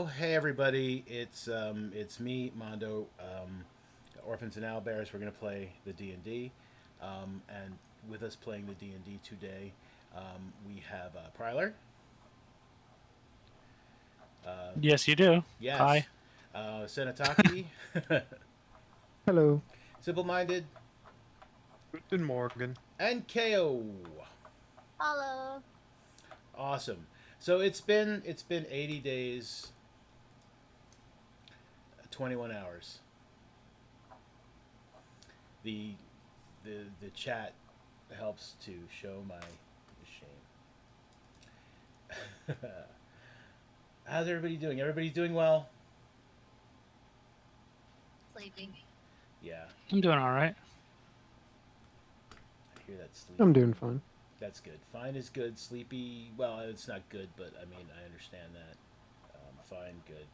Hey everybody, it's me, Mondo. Orphans and Owlbears. We're gonna play the D&D, and with us playing the D&D today, we have Pryler. Uh, Yes, you do. yes, Hi. Senataki, Hello. Simple Minded, Guten Morgen. and KO. Hello. Awesome. So it's been 80 days, 21 hours. The the chat helps to show my shame. How's everybody doing? Everybody doing well? Sleeping. Yeah, I'm doing all right. I hear that sleepy. I'm doing fine. That's good. Fine is good. Sleepy, well, it's not good, but I mean, I understand that. Fine, good.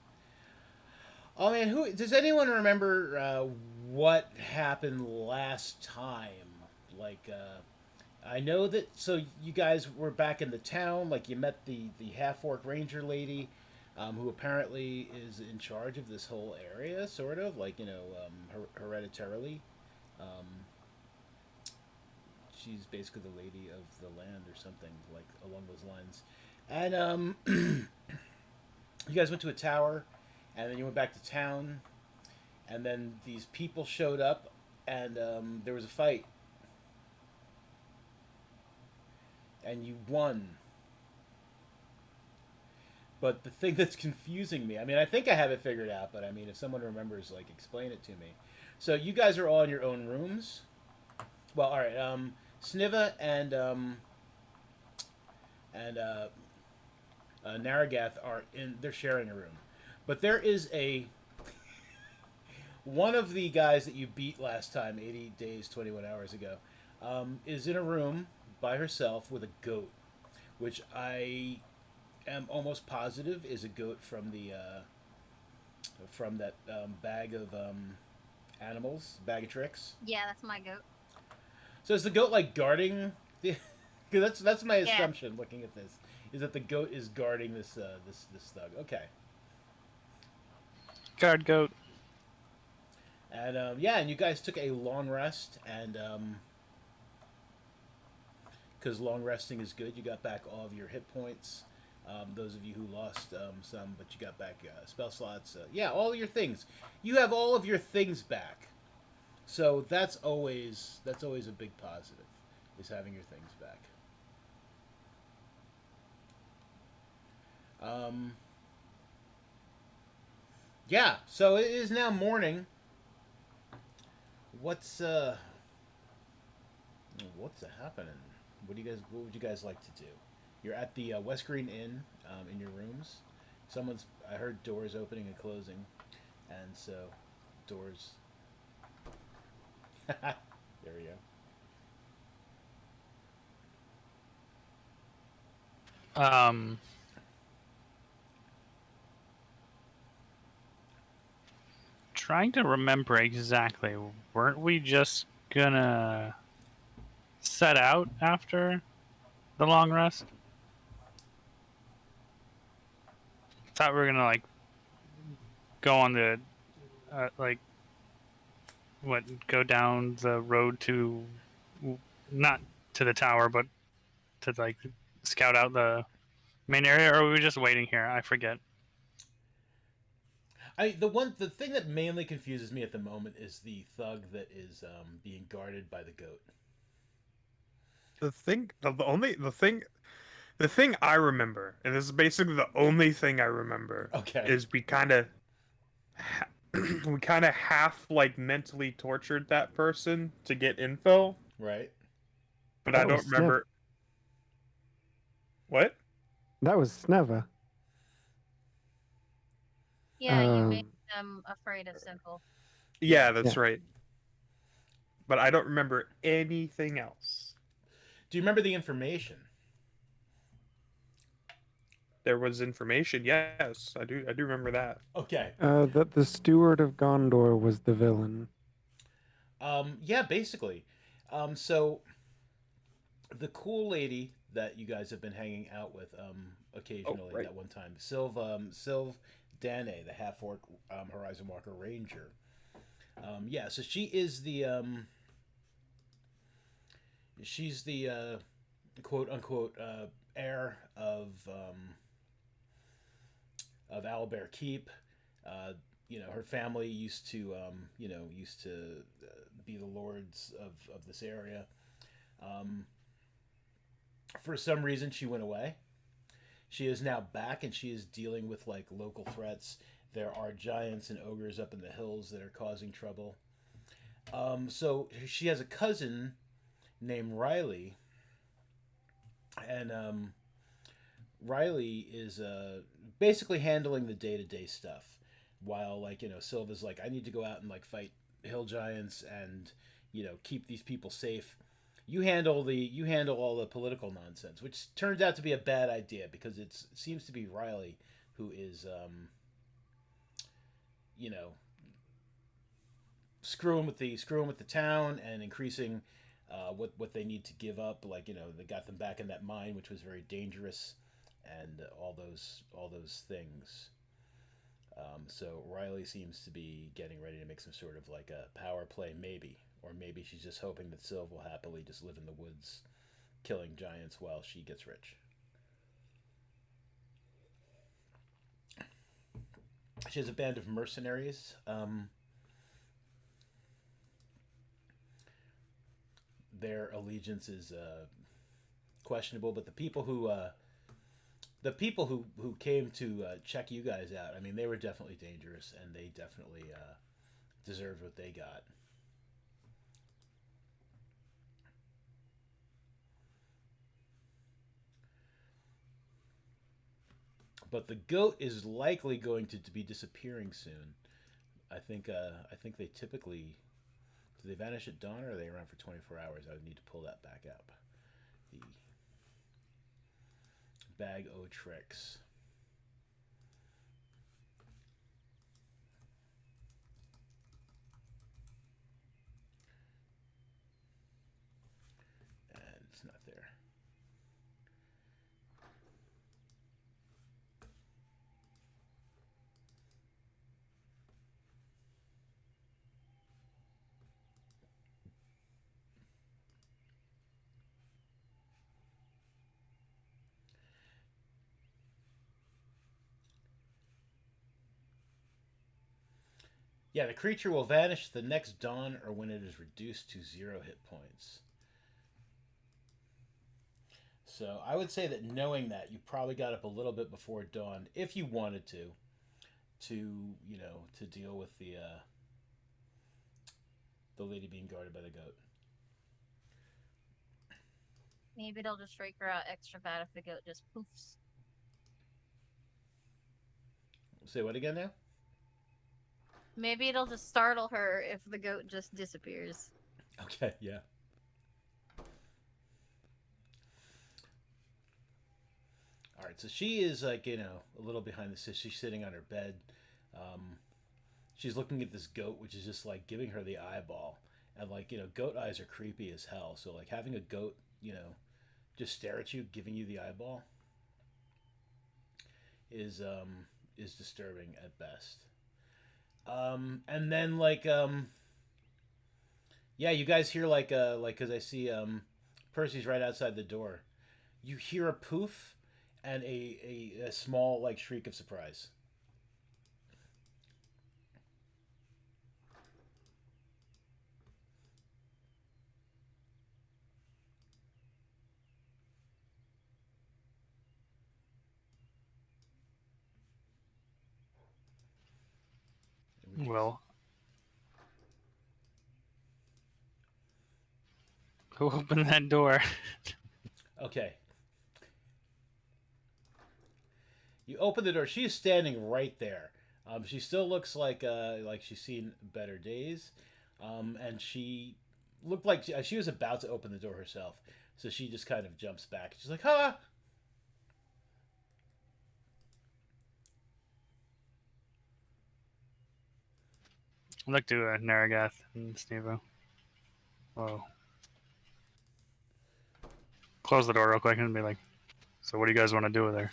Oh man, who does anyone remember what happened last time? Like, I know that. So you guys were back in the town. Like, you met the half orc ranger lady, who apparently is in charge of this whole area, sort of like hereditarily. Um, she's basically the lady of the land or something like along those lines. And you guys went to a tower, and then you went back to town, and then these people showed up, and there was a fight, and you won. But the thing that's confusing me, I mean, I think I have it figured out, but I mean, if someone remembers, like, explain it to me. So you guys are all in your own rooms. Well, all right. Sniva and Naragath are in. They're sharing a room, but there is a one of the guys that you beat last time, 80 days, 21 hours ago, is in a room by herself with a goat, which I am almost positive is a goat from that bag of animals, bag of tricks. Yeah, that's my goat. So is the goat like guarding the? Because that's my Yeah. assumption. Looking at this, is that the goat is guarding this thug. Okay, Guard goat. and yeah, and you guys took a long rest, and because long resting is good, you got back all of your hit points. Those of you who lost some, but you got back spell slots. Yeah, all of your things. You have all of your things back. So that's always a big positive, is having your things back. Um, yeah, so it is now morning. What's what's happening? What would you guys like to do? You're at the West Green Inn in your rooms. I heard doors opening and closing, and so doors. There we go. Um, Trying to remember exactly. Weren't we just gonna set out after the long rest? Thought we were gonna like go on the like what go down the road to not to the tower, but to like scout out the main area, or were we just waiting here? I forget. The thing that mainly confuses me at the moment is the thug that is being guarded by the goat. The thing I remember, and this is basically the only thing I remember, Okay. is we kind of half like mentally tortured that person to get info, Right. but I That don't was Snev. remember what. That was Sneva. Yeah, you made Um, them afraid of simple. Yeah, yeah. that's right. But I don't remember anything else. Do you remember the information? There was information, yes, I do. I do remember that. Okay. That the steward of Gondor was the villain. Yeah, basically. So the cool lady that you guys have been hanging out with occasionally right. that one time, Sylv Danae, the half orc Horizon Walker Ranger. Yeah, so she's the quote unquote heir of Owlbear Keep. Her family used to be the lords of this area. Um, for some reason, she went away. She is now back, and she is dealing with like local threats. There are giants and ogres up in the hills that are causing trouble. So she has a cousin named Riley, and Riley is basically handling the day to day stuff, while Silva's like, I need to go out and like fight hill giants and keep these people safe. You handle all the political nonsense, which turns out to be a bad idea because it seems to be Riley who is you know screwing with the town and increasing what they need to give up. Like they got them back in that mine, which was very dangerous, and all those things. So Riley seems to be getting ready to make some sort of like a power play, maybe, or maybe she's just hoping that Sylv will happily just live in the woods, killing giants while she gets rich. She has a band of mercenaries. Their allegiance is questionable, but the people who came to check you guys out, I mean, they were definitely dangerous, and they definitely deserved what they got. But the goat is likely going to be disappearing soon. I think they typically do they vanish at dawn, or are they around for 24 hours? I would need to pull that back up. The bag o tricks. And it's not there. Yeah, the creature will vanish the next dawn or when it is reduced to 0 hit points. So I would say that knowing that, you probably got up a little bit before dawn if you wanted to deal with the lady being guarded by the goat. Maybe it'll just freak her out extra bad if the goat just poofs. Say what again now? Maybe it'll just startle her if the goat just disappears. Okay, yeah. All right, so she is like a little behind the scenes. She's sitting on her bed. Um, she's looking at this goat, which is just like giving her the eyeball, and like goat eyes are creepy as hell. So like having a goat, just stare at you, giving you the eyeball, is disturbing at best. And then yeah, you guys hear because I see Percy's right outside the door. You hear a poof and a small like shriek of surprise. Well, who opened that door? Okay. You open the door. She is standing right there. She still looks like she's seen better days, and she looked like she was about to open the door herself. So she just kind of jumps back. She's like, "Ha!" Look to Naragath and Snevo. Whoa. close the door real quick and be like, "So what do you guys want to do with her?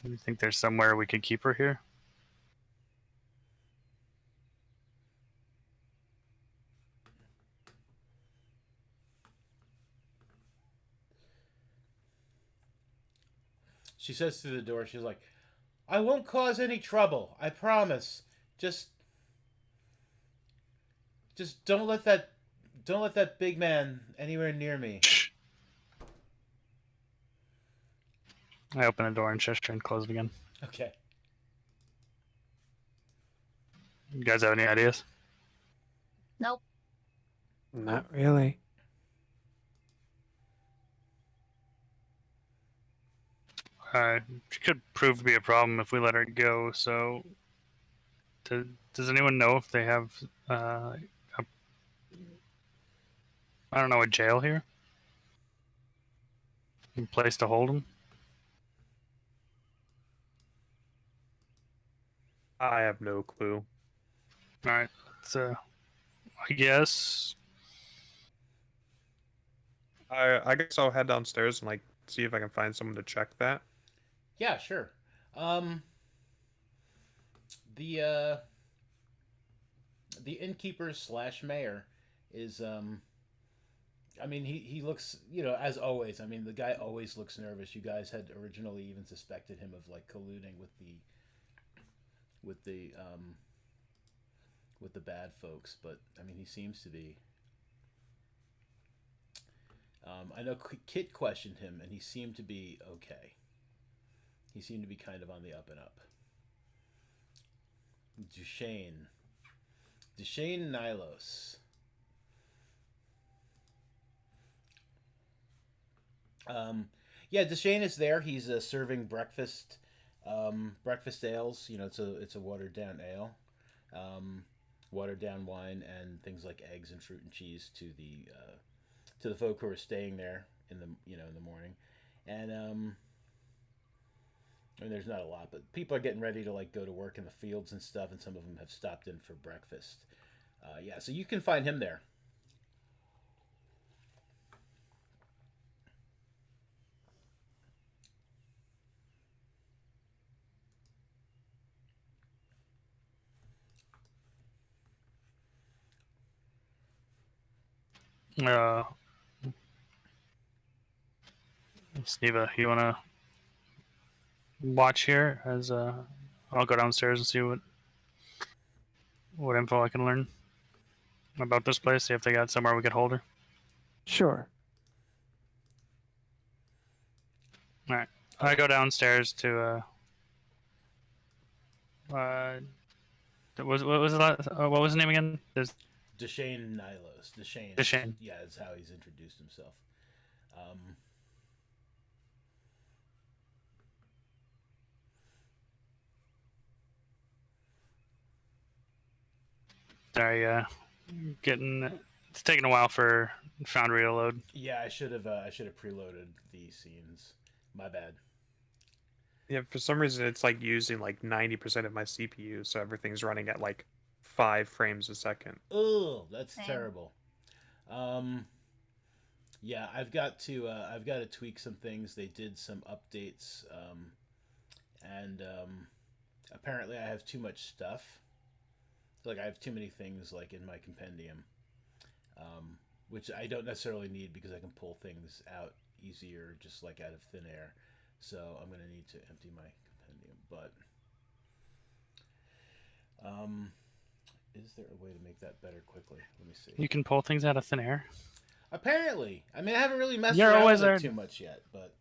Do you think there's somewhere we could keep her here?" She says through the door, she's like, I won't cause any trouble. I promise. Just don't let that big man anywhere near me. Shh. I open the door and shush her and close it again. Okay. You guys have any ideas? Nope. Not really. She could prove to be a problem if we let her go. So, does anyone know if they have I don't know, a jail here? A place to hold them? I have no clue. All right. So, I guess. I guess I'll head downstairs and like see if I can find someone to check that. Yeah, sure. The innkeeper slash mayor is I mean he looks, you know, as always. I mean the guy always looks nervous. You guys had originally even suspected him of like colluding with the bad folks, but I mean he seems to be. I know Kit questioned him, and he seemed to be okay. He seemed to be kind of on the up and up. Duchesne Nilos. Yeah, Duchesne is there. He's serving breakfast, breakfast ales. You know, it's a watered down ale, watered down wine, and things like eggs and fruit and cheese to the folk who are staying there in the in the morning, and I mean, there's not a lot, but people are getting ready to like go to work in the fields and stuff, and some of them have stopped in for breakfast. Yeah, so you can find him there. Uh, Sneva, you wanna watch here as I'll go downstairs and see what info I can learn about this place. See if they got somewhere we could hold her. Sure. All right, I go downstairs to what was what was his name again? There's Duchesne Nilos. Duchesne. Duchesne. Yeah, is how he's introduced himself. Sorry, it's taking a while for Foundry to load. Yeah, I should have preloaded these scenes. My bad. Yeah, for some reason it's like using like 90% of my CPU, so everything's running at like 5 frames a second. Oh, that's Same. terrible. Yeah, I've got to tweak some things. They did some updates, and apparently I have too much stuff. Like I have too many things like in my compendium, which I don't necessarily need because I can pull things out easier just like out of thin air. So I'm gonna need to empty my compendium. But is there a way to make that better quickly? Let me see. You can pull things out of thin air. Apparently, I mean I haven't really messed You're a around with it wizard. too much yet, but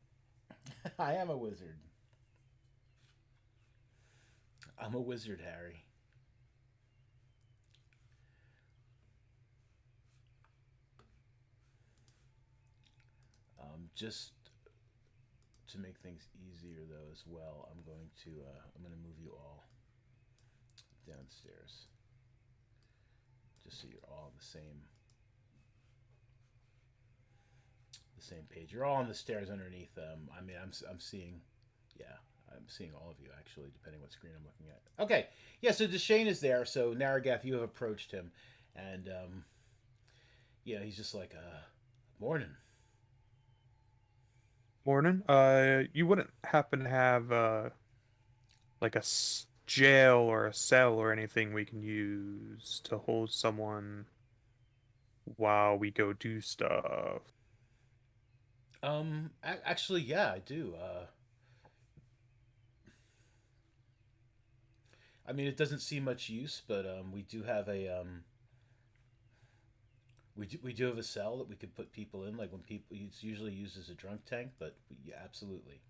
I am a wizard. I'm a wizard, Harry. Just to make things easier, though, as well, I'm going to move you all downstairs, just so you're all on the same page. You're all on the stairs underneath. I mean, I'm seeing, yeah, I'm seeing all of you actually, depending what screen I'm looking at. Okay, yeah. So Duchesne is there. So Narragath, you have approached him, and he's just like, morning. Morning. You wouldn't happen to have like a jail or a cell or anything we can use to hold someone while we go do stuff? Actually, yeah, I do. I mean, it doesn't see much use, but we do have we do have a cell that we could put people in. Like when people, it's usually used as a drunk tank, but yeah, absolutely.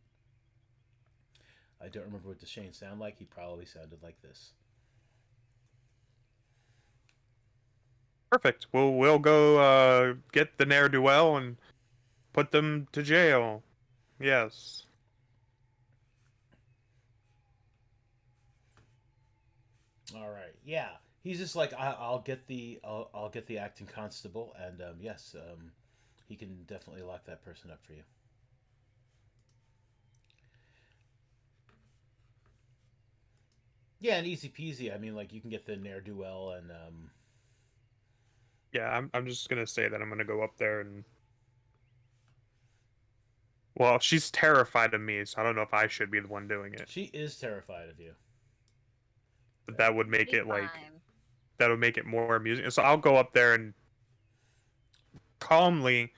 I don't remember what Deshane sounded like. He probably sounded like this. Perfect. We'll go get the ne'er do well and put them to jail. Yes. All right. Yeah. He's just like I'll get the acting constable, and yes, he can definitely lock that person up for you. Yeah, and easy peasy. I mean, like you can get the ne'er do well, and Yeah, I'm just gonna say that I'm gonna go up there and well, she's terrified of me, so I don't know if I should be the one doing it. she is terrified of you. But that would make Be it like fine. that would make it more amusing. So I'll go up there and calmly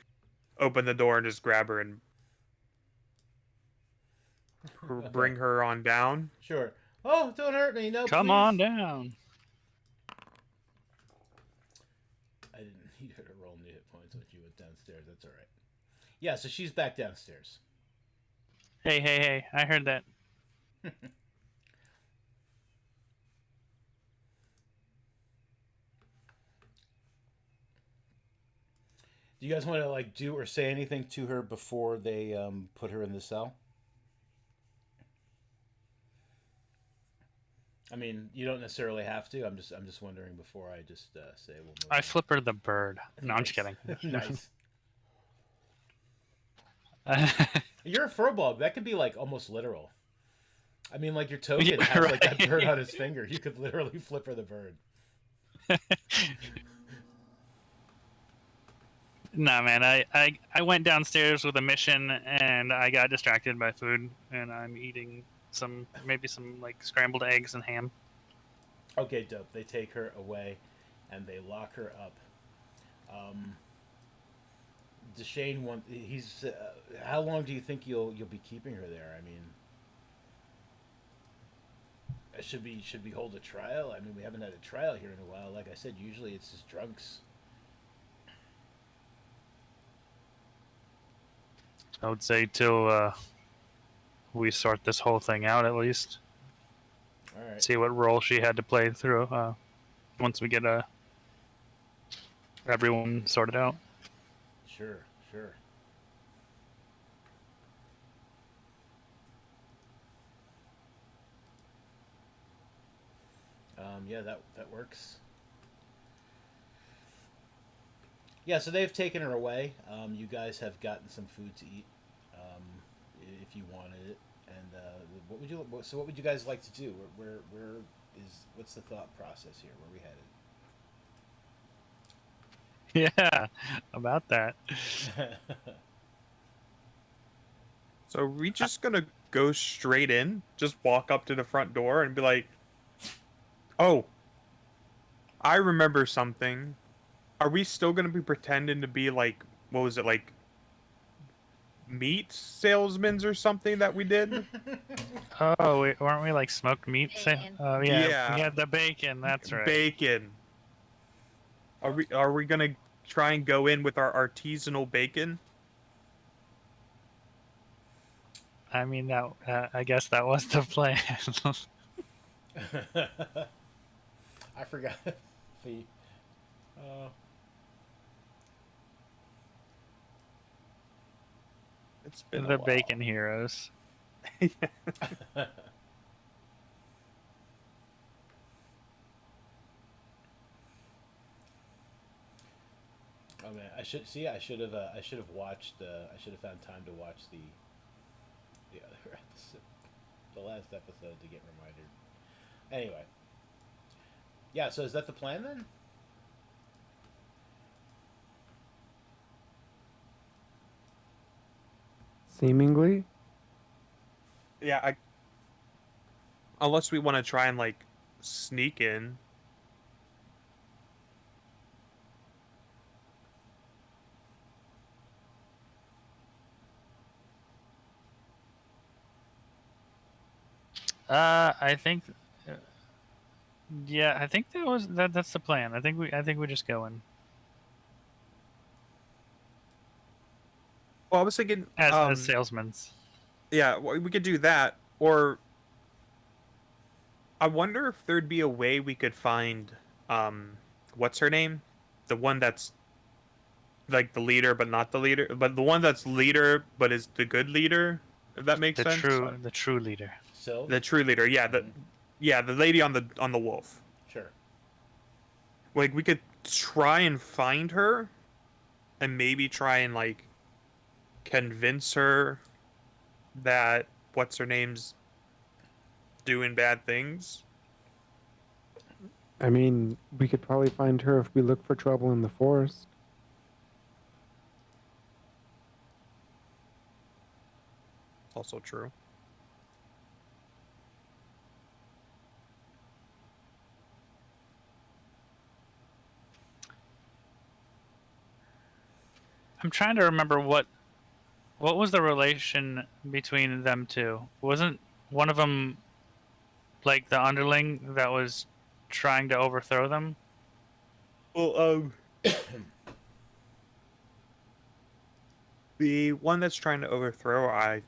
open the door and just grab her and bring her on down. Sure. Oh, don't hurt me, no. Come please. on down. I didn't need her to roll new hit points when she went downstairs. That's all right. Yeah, so she's back downstairs. Hey, hey, hey! I heard that. Do you guys want to like do or say anything to her before they put her in the cell? I mean, you don't necessarily have to. I'm just wondering before I just say we'll move I on. flip her the bird. No, I'm just kidding. Nice. You're a furball. That could be like almost literal. I mean, like your token Yeah, has like that right. bird on his finger. You could literally flip her the bird. Nah, man. I went downstairs with a mission and I got distracted by food and I'm eating maybe some like scrambled eggs and ham. Okay, dope. They take her away, and they lock her up. Um, Deshane, he's. How long do you think you'll be keeping her there? I mean, should we hold a trial? I mean, we haven't had a trial here in a while. Like I said, usually it's just drunks. I would say till we sort this whole thing out at least. All right. See what role she had to play through. Once we get everyone sorted out. Sure. Sure. Yeah, that works. Yeah, so they've taken her away. You guys have gotten some food to eat, if you wanted it. And what would you guys like to do? Where is what's the thought process here? Where are we headed? Yeah, about that. So are we just gonna go straight in? Just walk up to the front door and be like, "Oh, I remember something." Are we still gonna be pretending to be like, what was it, like meat salesmen or something that we did? Oh, weren't we like smoked meat? Bacon. Oh yeah, Yeah. we had the bacon. That's right. Bacon. Are we gonna try and go in with our artisanal bacon? I mean that. I guess that was the plan. I forgot the. Uh, It's been The a while. bacon heroes. Oh man, I should see. I should have. I should have watched. I should have found time to watch the other episode, the last episode, to get reminded. Anyway, yeah. So is that the plan then? Seemingly. Yeah, unless we want to try and like sneak in. I think. uh, Yeah, I think that's the plan. I think we just go in Well, I was thinking, as salesmen. yeah, we could do that, or I wonder if there'd be a way we could find, what's her name, the one that's like the leader but not the leader, but the one that's leader but is the good leader. If that makes The sense. true leader. So, The true leader, yeah, the lady on the wolf. sure. Like we could try and find her, and maybe try and like convince her that what's her name's doing bad things. I mean, we could probably find her if we look for trouble in the forest. Also true. I'm trying to remember what was the relation between them two. Wasn't one of them like the underling that was trying to overthrow them? Well, the one that's trying to overthrow, I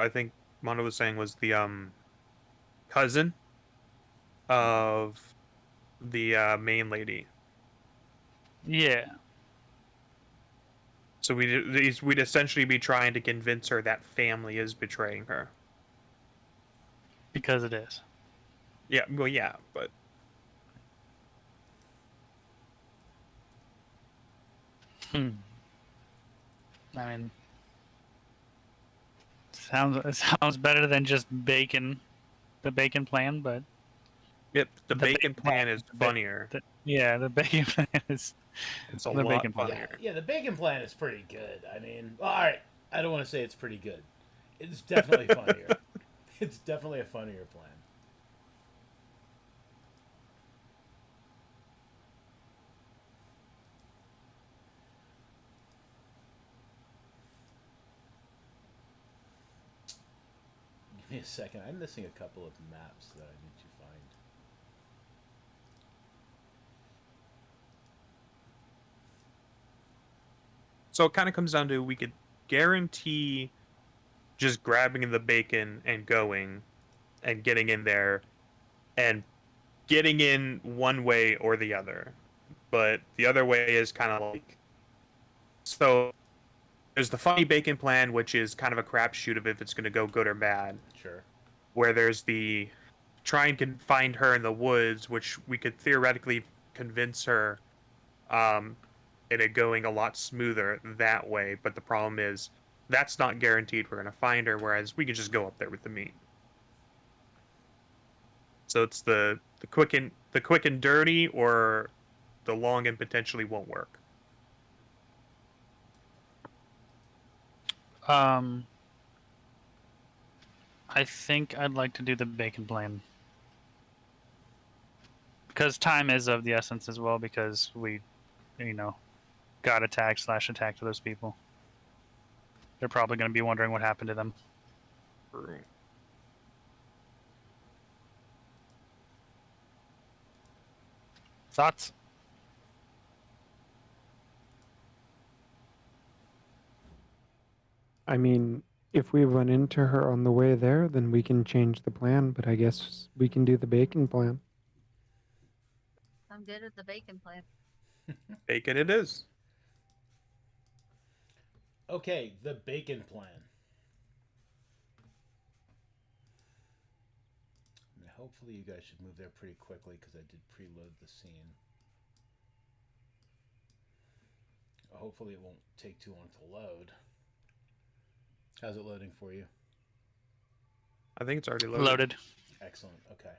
think Mono was saying was the cousin of the main lady. Yeah, So we'd essentially be trying to convince her that family is betraying her. because it is. Yeah, well, yeah, but Hmm. I mean, it sounds better than just bacon, the bacon plan, but yep, the the bacon plan is the ba- funnier. yeah, the bacon plan is It's a the lot bacon plan. Yeah, funnier. yeah. The bacon plan is pretty good. I mean, well, all right. I don't want to say it's pretty good. It's definitely funnier. It's definitely a funnier plan. Give me a second. I'm missing a couple of maps that I need to find. So it kind of comes down to we could guarantee just grabbing the bacon and going and getting in there and getting in one way or the other. But the other way is kind of like, so there's the funny bacon plan, which is kind of a crapshoot of if it's going to go good or bad. Sure. Where there's the try and find her in the woods, which we could theoretically convince her um, in it going a lot smoother that way. But the problem is that's not guaranteed we're going to find her, whereas we could just go up there with the meat. So it's the quick and dirty, or the long and potentially won't work. Um, I think I'd like to do the bacon plan because time is of the essence as well. Because we, you know, got attacked/attacked those people. They're probably going to be wondering what happened to them. True. Thoughts? I mean, if we run into her on the way there, then we can change the plan, but I guess we can do the bacon plan. I'm good at the bacon plan. Bacon it is. Okay, the bacon plan. And hopefully you guys should move there pretty quickly because I did preload the scene. Hopefully it won't take too long to load. How's it loading for you? I think it's already loaded. Loaded. Excellent. Okay.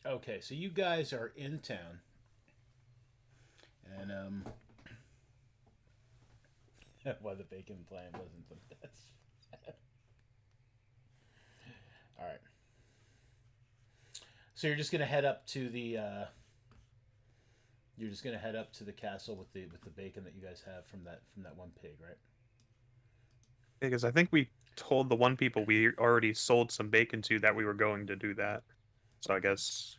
Okay, so you guys are in town, and why the bacon plan wasn't the best. All right. So you're just gonna head up to the. You're just gonna head up to the castle with the bacon that you guys have from that one pig, right? Because I think we told the one people we already sold some bacon to that we were going to do that. So I guess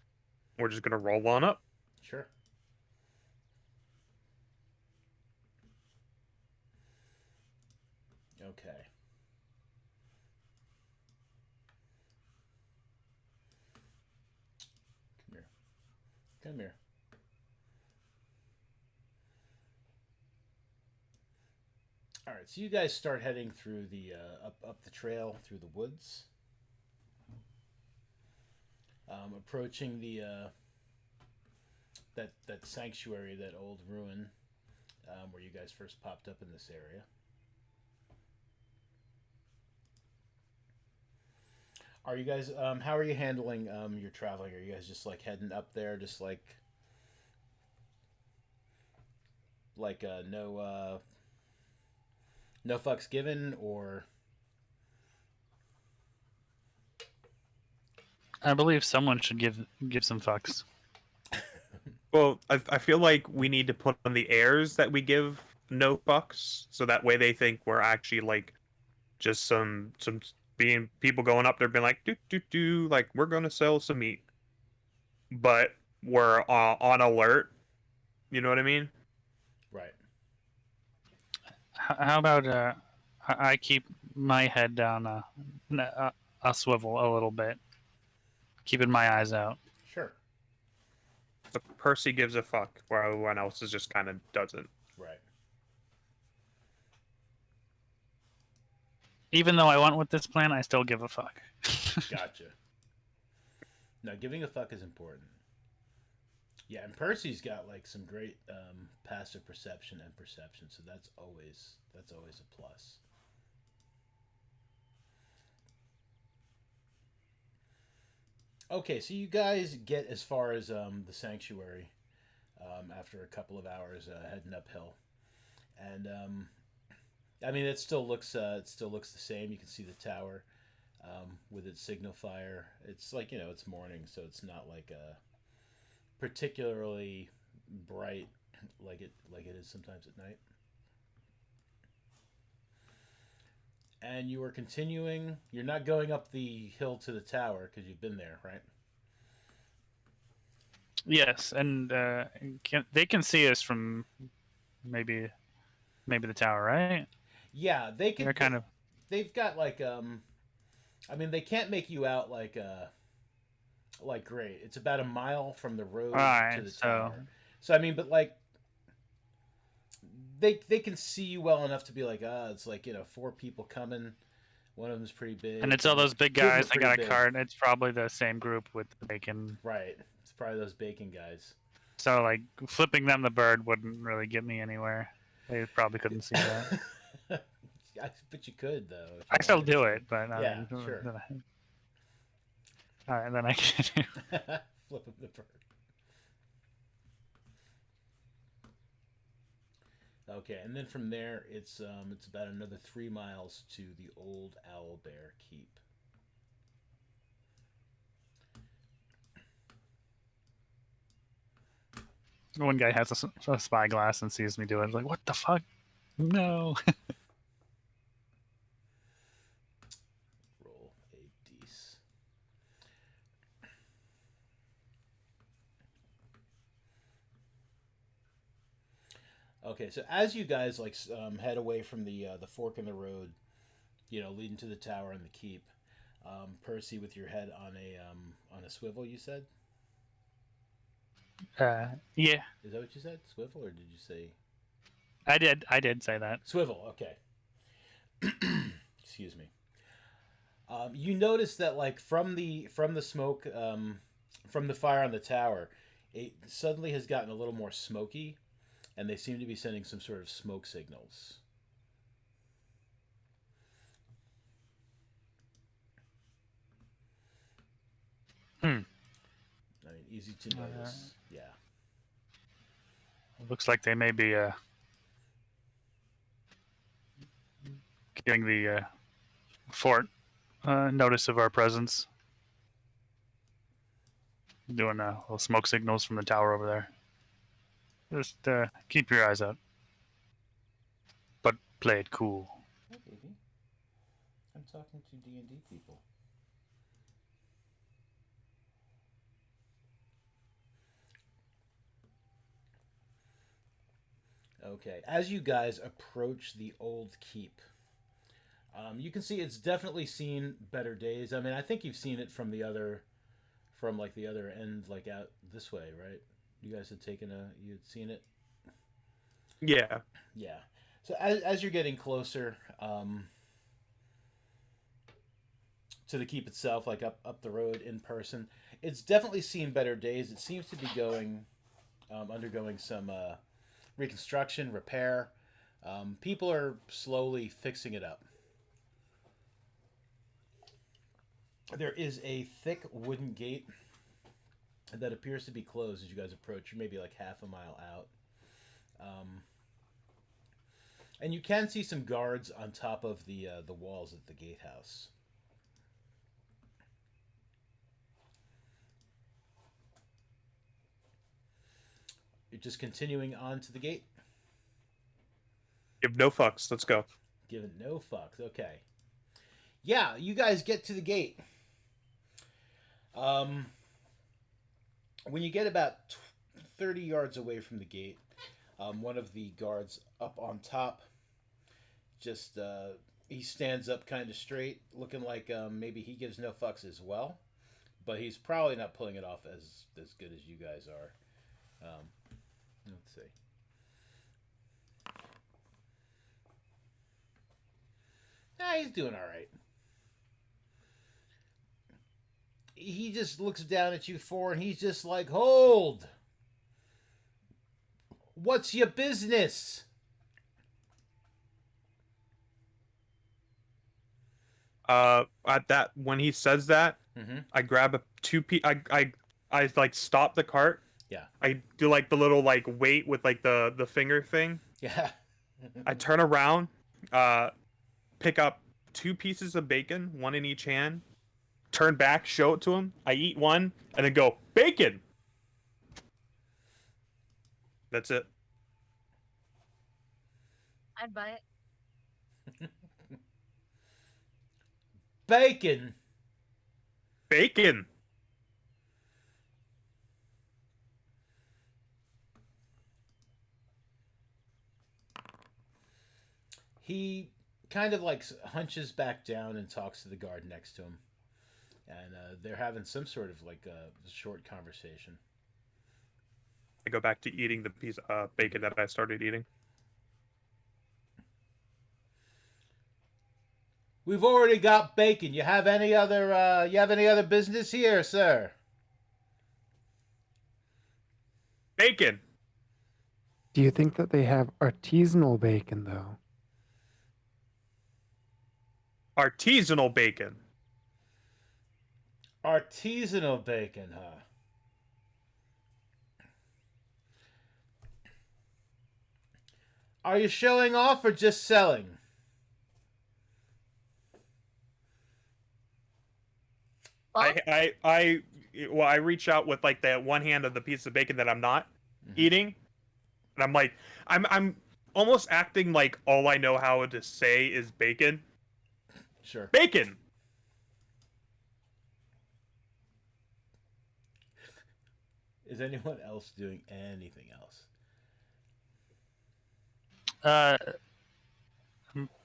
we're just gonna roll on up. Sure. Okay. Come here. Come here. All right, so you guys start heading through the up the trail through the woods, approaching the that sanctuary, that old ruin where you guys first popped up in this area. Are you guys? How are you handling your traveling? Are you guys just like heading up there, just like no fucks given, or I believe someone should give some fucks. Well, I feel like we need to put on the airs that we give no fucks, so that way they think we're actually like just some being people going up there being like do like we're gonna sell some meat, but we're on alert. You know what I mean? right? How about I keep my head down a swivel a little bit, keeping my eyes out. Sure. So Percy gives a fuck, where everyone else is just kind of doesn't. Right. Even though I went with this plan, I still give a fuck. Gotcha. Now, giving a fuck is important. Yeah, and Percy's got like some great passive perception and perception, so that's always a plus. Okay, so you guys get as far as the sanctuary after a couple of hours heading uphill, and I mean it still looks the same. You can see the tower with its signal fire. It's like it's morning, so it's not like a particularly bright like it is sometimes at night. And you are continuing. You're not going up the hill to the tower because you've been there, right? Yes, and they can see us from maybe the tower, right? Yeah, they can. They're kind of. They've got like I mean, they can't make you out like great. It's about a mile from the road All right, to the so tower. So I mean, but like they can see you well enough to be like, it's like four people coming. One of them's pretty big, and it's all those big two of them guys. are They got a pretty big. cart. It's probably the same group with the bacon. Right. It's probably those bacon guys. So like flipping them the bird wouldn't really get me anywhere. They probably couldn't see that. But you could though. if you I still wanted do to. it, but Yeah, I mean, sure. All right, then I can. Flip him the bird. Okay, and then from there, it's about another 3 miles to the old Owlbear Keep. One guy has a spyglass and sees me do it. He's like, what the fuck? No. Roll a dice. Okay, so as you guys head away from the fork in the road, leading to the tower and the keep, Percy with your head on a swivel, you said? Yeah, Is that what you said? Swivel, or did you say I did say that. swivel? Okay. Excuse me. You notice that like from the smoke from the fire on the tower, it suddenly has gotten a little more smoky, and they seem to be sending some sort of smoke signals. Hmm. I mean, Easy to notice. Yeah. Looks like they may be giving the fort notice of our presence. Doing little smoke signals from the tower over there. Just keep your eyes out. But play it cool. Hey, baby. I'm talking to D&D people. Okay, as you guys approach the old keep, you can see it's definitely seen better days. I mean, I think you've seen it from like the other end, like out this way, right? You guys you'd seen it. Yeah. Yeah. So as you're getting closer to the keep itself, like up the road in person, it's definitely seen better days. It seems to be undergoing some reconstruction, repair. People are slowly fixing it up. There is a thick wooden gate that appears to be closed as you guys approach. You're maybe like half a mile out. And you can see some guards on top of the walls at the gatehouse. You're just continuing on to the gate? Give no fucks. Let's go. Giving no fucks. Okay. Yeah, you guys get to the gate. When you get about 30 yards away from the gate, one of the guards up on top just he stands up kind of straight, looking like maybe he gives no fucks as well, but he's probably not pulling it off as good as you guys are. Let's see. He's doing all right. He just looks down at you four, and he's just like, "Hold! What's your business?" At that when he says that, I grab I like stop the cart. Yeah. I do like the little like wait with like the finger thing. Yeah. I turn around, pick up 2 pieces of bacon, one in each hand, turn back, show it to him. I eat one, and then go, bacon! That's it. I'd buy it. Bacon. Bacon! He kind of like hunches back down and talks to the guard next to him. And they're having some sort of like a short conversation. I go back to eating the piece of bacon that I started eating. We've already got bacon. You have any other business here, sir? Bacon! Do you think that they have artisanal bacon, though? Artisanal bacon. Artisanal bacon, huh? Are you showing off or just selling? Well, I reach out with like that one hand of the piece of bacon that I'm not eating, and I'm like, I'm almost acting like all I know how to say is bacon. Sure. Bacon. Is anyone else doing anything else?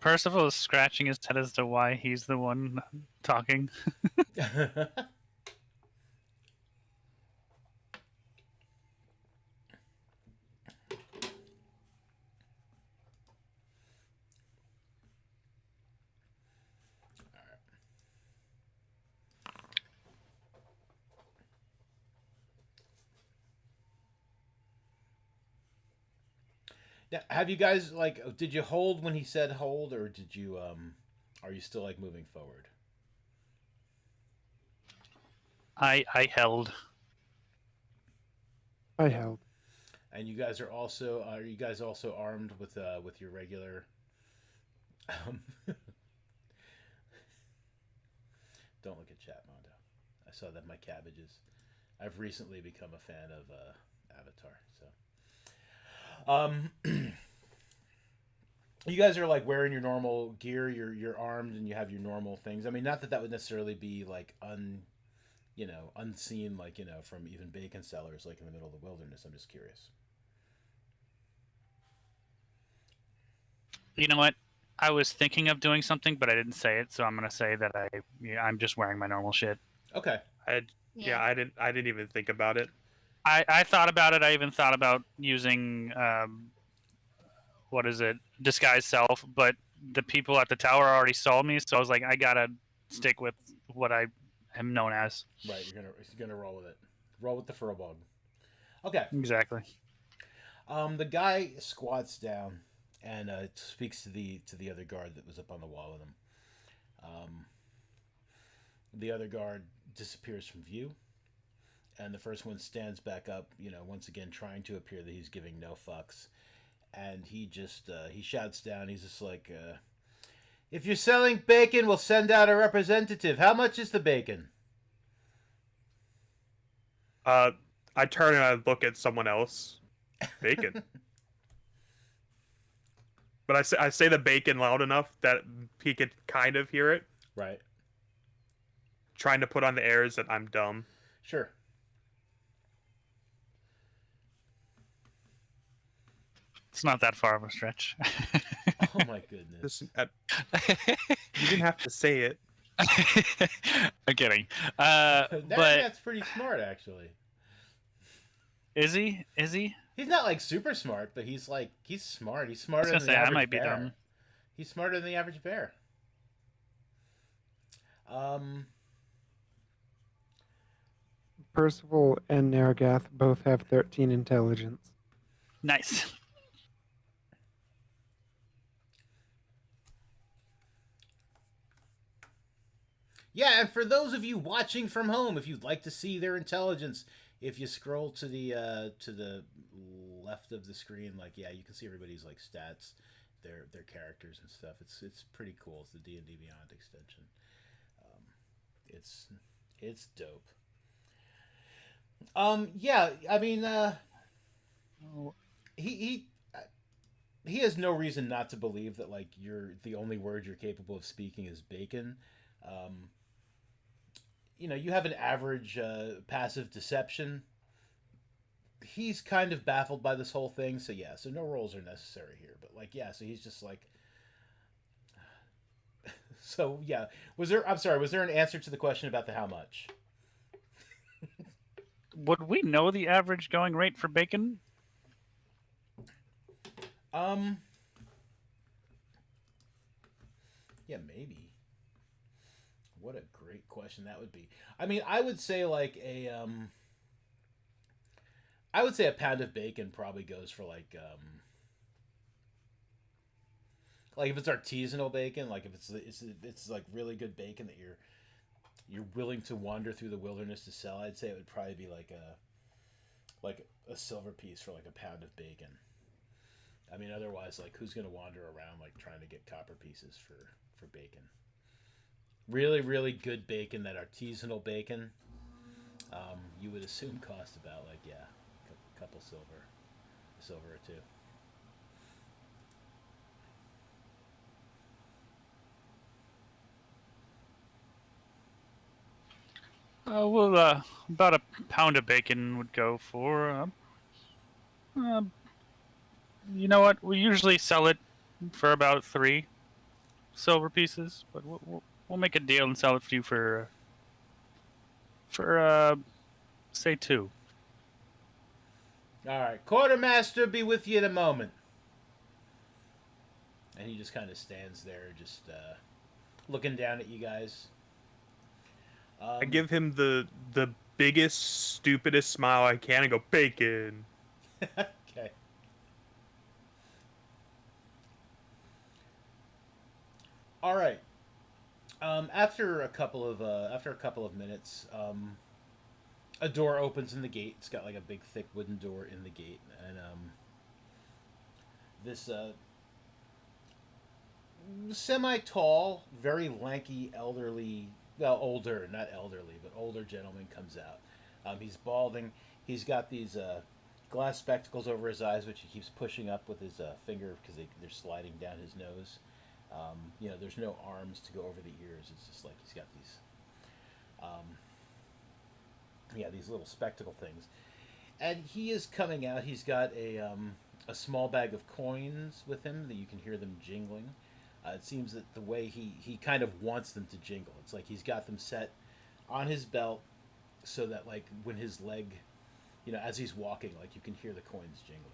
Percival is scratching his head as to why he's the one talking. Now, have you guys like? Did you hold when he said hold, or did you? Are you still like moving forward? I held. I held. And you guys are you guys also armed with your regular? Um, don't look at chat, Mondo. I saw that my cabbages. I've recently become a fan of Avatar, so you guys are like wearing your normal gear. You're armed and you have your normal things. I mean, not that that would necessarily be like unseen, like from even bacon sellers, like in the middle of the wilderness. I'm just curious. You know what? I was thinking of doing something, but I didn't say it, so I'm gonna say that I'm just wearing my normal shit. Okay. Yeah, I didn't even think about it. I thought about it. I even thought about using what is it, disguise self, but the people at the tower already saw me, so I was like, I gotta stick with what I am known as. Right. You're gonna roll with it. Roll with the furbolg. Okay. Exactly. The guy squats down and speaks to the other guard that was up on the wall with him. The other guard disappears from view, and the first one stands back up. Once again trying to appear that he's giving no fucks, and he just he shouts down. He's just like, "If you're selling bacon, we'll send out a representative. How much is the bacon?" I turn and I look at someone else. Bacon. But I say the bacon loud enough that he could kind of hear it. Right. Trying to put on the airs that I'm dumb. Sure. It's not that far of a stretch. Oh my goodness. Listen, you didn't have to say it. I'm kidding. That But cat's pretty smart, actually. is he? Is he? He's not like super smart, but he's smart. He's I was smarter gonna than the say I average might be bear. dumb. He's smarter than the average bear. Percival and Nargath both have 13 intelligence. Nice. Yeah, and for those of you watching from home, if you'd like to see their intelligence, if you scroll to the left of the screen, you can see everybody's stats, their characters and stuff. It's pretty cool. It's the D&D Beyond extension. It's dope. Yeah, I mean, he has no reason not to believe that you're the only word you're capable of speaking is bacon. You have an average passive deception. He's kind of baffled by this whole thing, so yeah, so no rolls are necessary here. But so he's just so yeah. Was there an answer to the question about the how much? Would we know the average going rate for bacon? Yeah, maybe. What a great question that would be. I mean, I would say a pound of bacon probably goes for if it's artisanal bacon, if it's really good bacon that you're willing to wander through the wilderness to sell. I'd say it would probably be a silver piece for a pound of bacon. I mean, otherwise, who's gonna wander around trying to get copper pieces for bacon? Really, really good bacon, that artisanal bacon, you would assume cost about a couple silver or two. About a pound of bacon would go for. You know what? We usually sell it for about 3 silver pieces, but we'll make a deal and sell it for you for say 2. All right, quartermaster, be with you in a moment. And he just kind of stands there, just looking down at you guys. I give him the biggest, stupidest smile I can and go, bacon. Okay. All right. After a couple of minutes, a door opens in the gate. It's got like a big, thick wooden door in the gate, and this semi-tall, very lanky, elderly, well, older, not elderly, but older gentleman comes out. He's balding. He's got these glass spectacles over his eyes, which he keeps pushing up with his finger because they're sliding down his nose. There's no arms to go over the ears. It's just like he's got these little spectacle things. And he is coming out. He's got a small bag of coins with him that you can hear them jingling. It seems that the way he kind of wants them to jingle. It's like he's got them set on his belt so that like when his leg, as he's walking, like you can hear the coins jingling.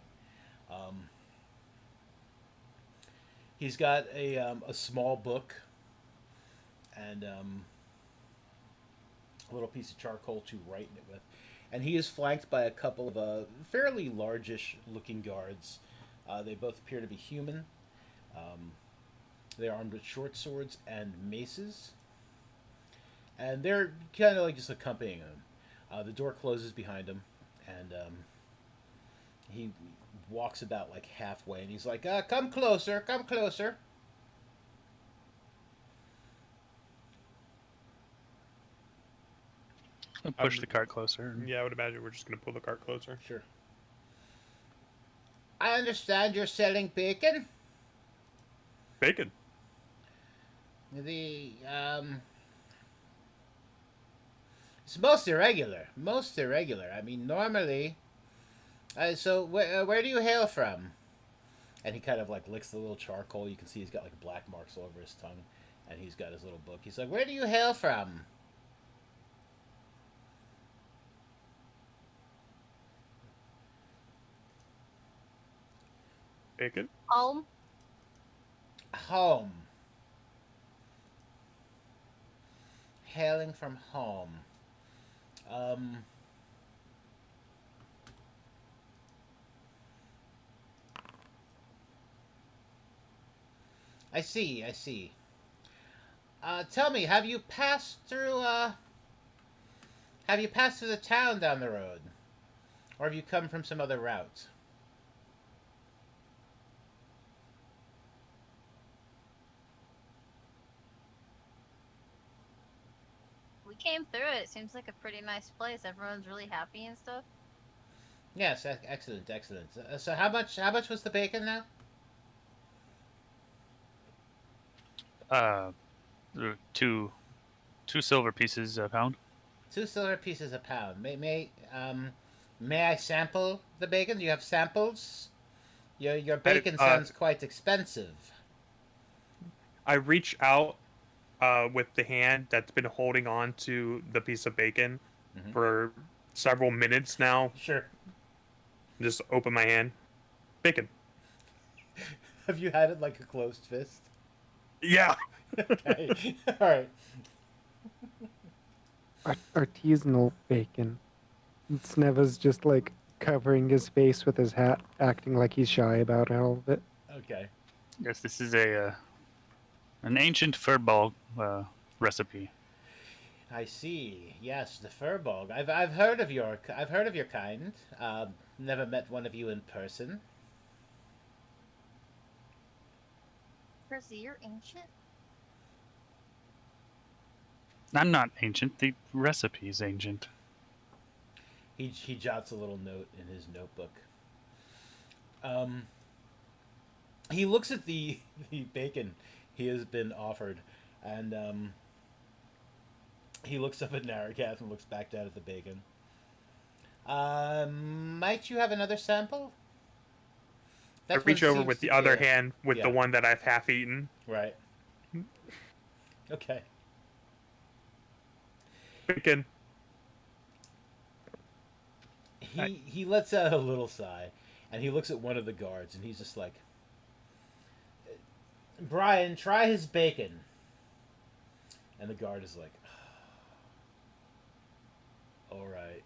He's got a small book and a little piece of charcoal to write in it with. And he is flanked by a couple of fairly largish looking guards. They both appear to be human. They're armed with short swords and maces. And they're kind of like just accompanying him. The door closes behind him, and he walks about like halfway, and he's like, come closer, come closer. I'll push the cart closer. Yeah, I would imagine we're just gonna pull the cart closer. Sure. I understand you're selling bacon. Bacon. It's most irregular. Most irregular. I mean, normally. So where do you hail from? And he kind of like licks the little charcoal. You can see he's got like black marks all over his tongue, and he's got his little book. He's like, "Where do you hail from?" Bacon. Home. Home. Hailing from home. I see. Tell me, have you passed through the town down the road? Or have you come from some other route? We came through it. It seems like a pretty nice place. Everyone's really happy and stuff. Yes, excellent. So how much was the bacon now? Two silver pieces a pound. 2 silver pieces a pound. May I sample the bacon? Do you have samples? Your bacon sounds quite expensive. I reach out with the hand that's been holding on to the piece of bacon for several minutes now. Sure. Just open my hand. Bacon. Have you had it like a closed fist? Yeah. Okay. All right. Artisanal bacon. Sneva's just like covering his face with his hat, acting like he's shy about all of it. Okay. Yes, this is an ancient furball recipe. I see. Yes, the furball. I've heard of your kind. Never met one of you in person. Percy, you're ancient? I'm not ancient. The recipe's ancient. He jots a little note in his notebook. He looks at the bacon he has been offered, and he looks up at Naragath and looks back down at the bacon. Might you have another sample? I reach over with the other hand with the one that I've half eaten. Right. Okay. Bacon. He lets out a little sigh, and he looks at one of the guards, and he's just like, "Brian, try his bacon." And the guard is like, "All right."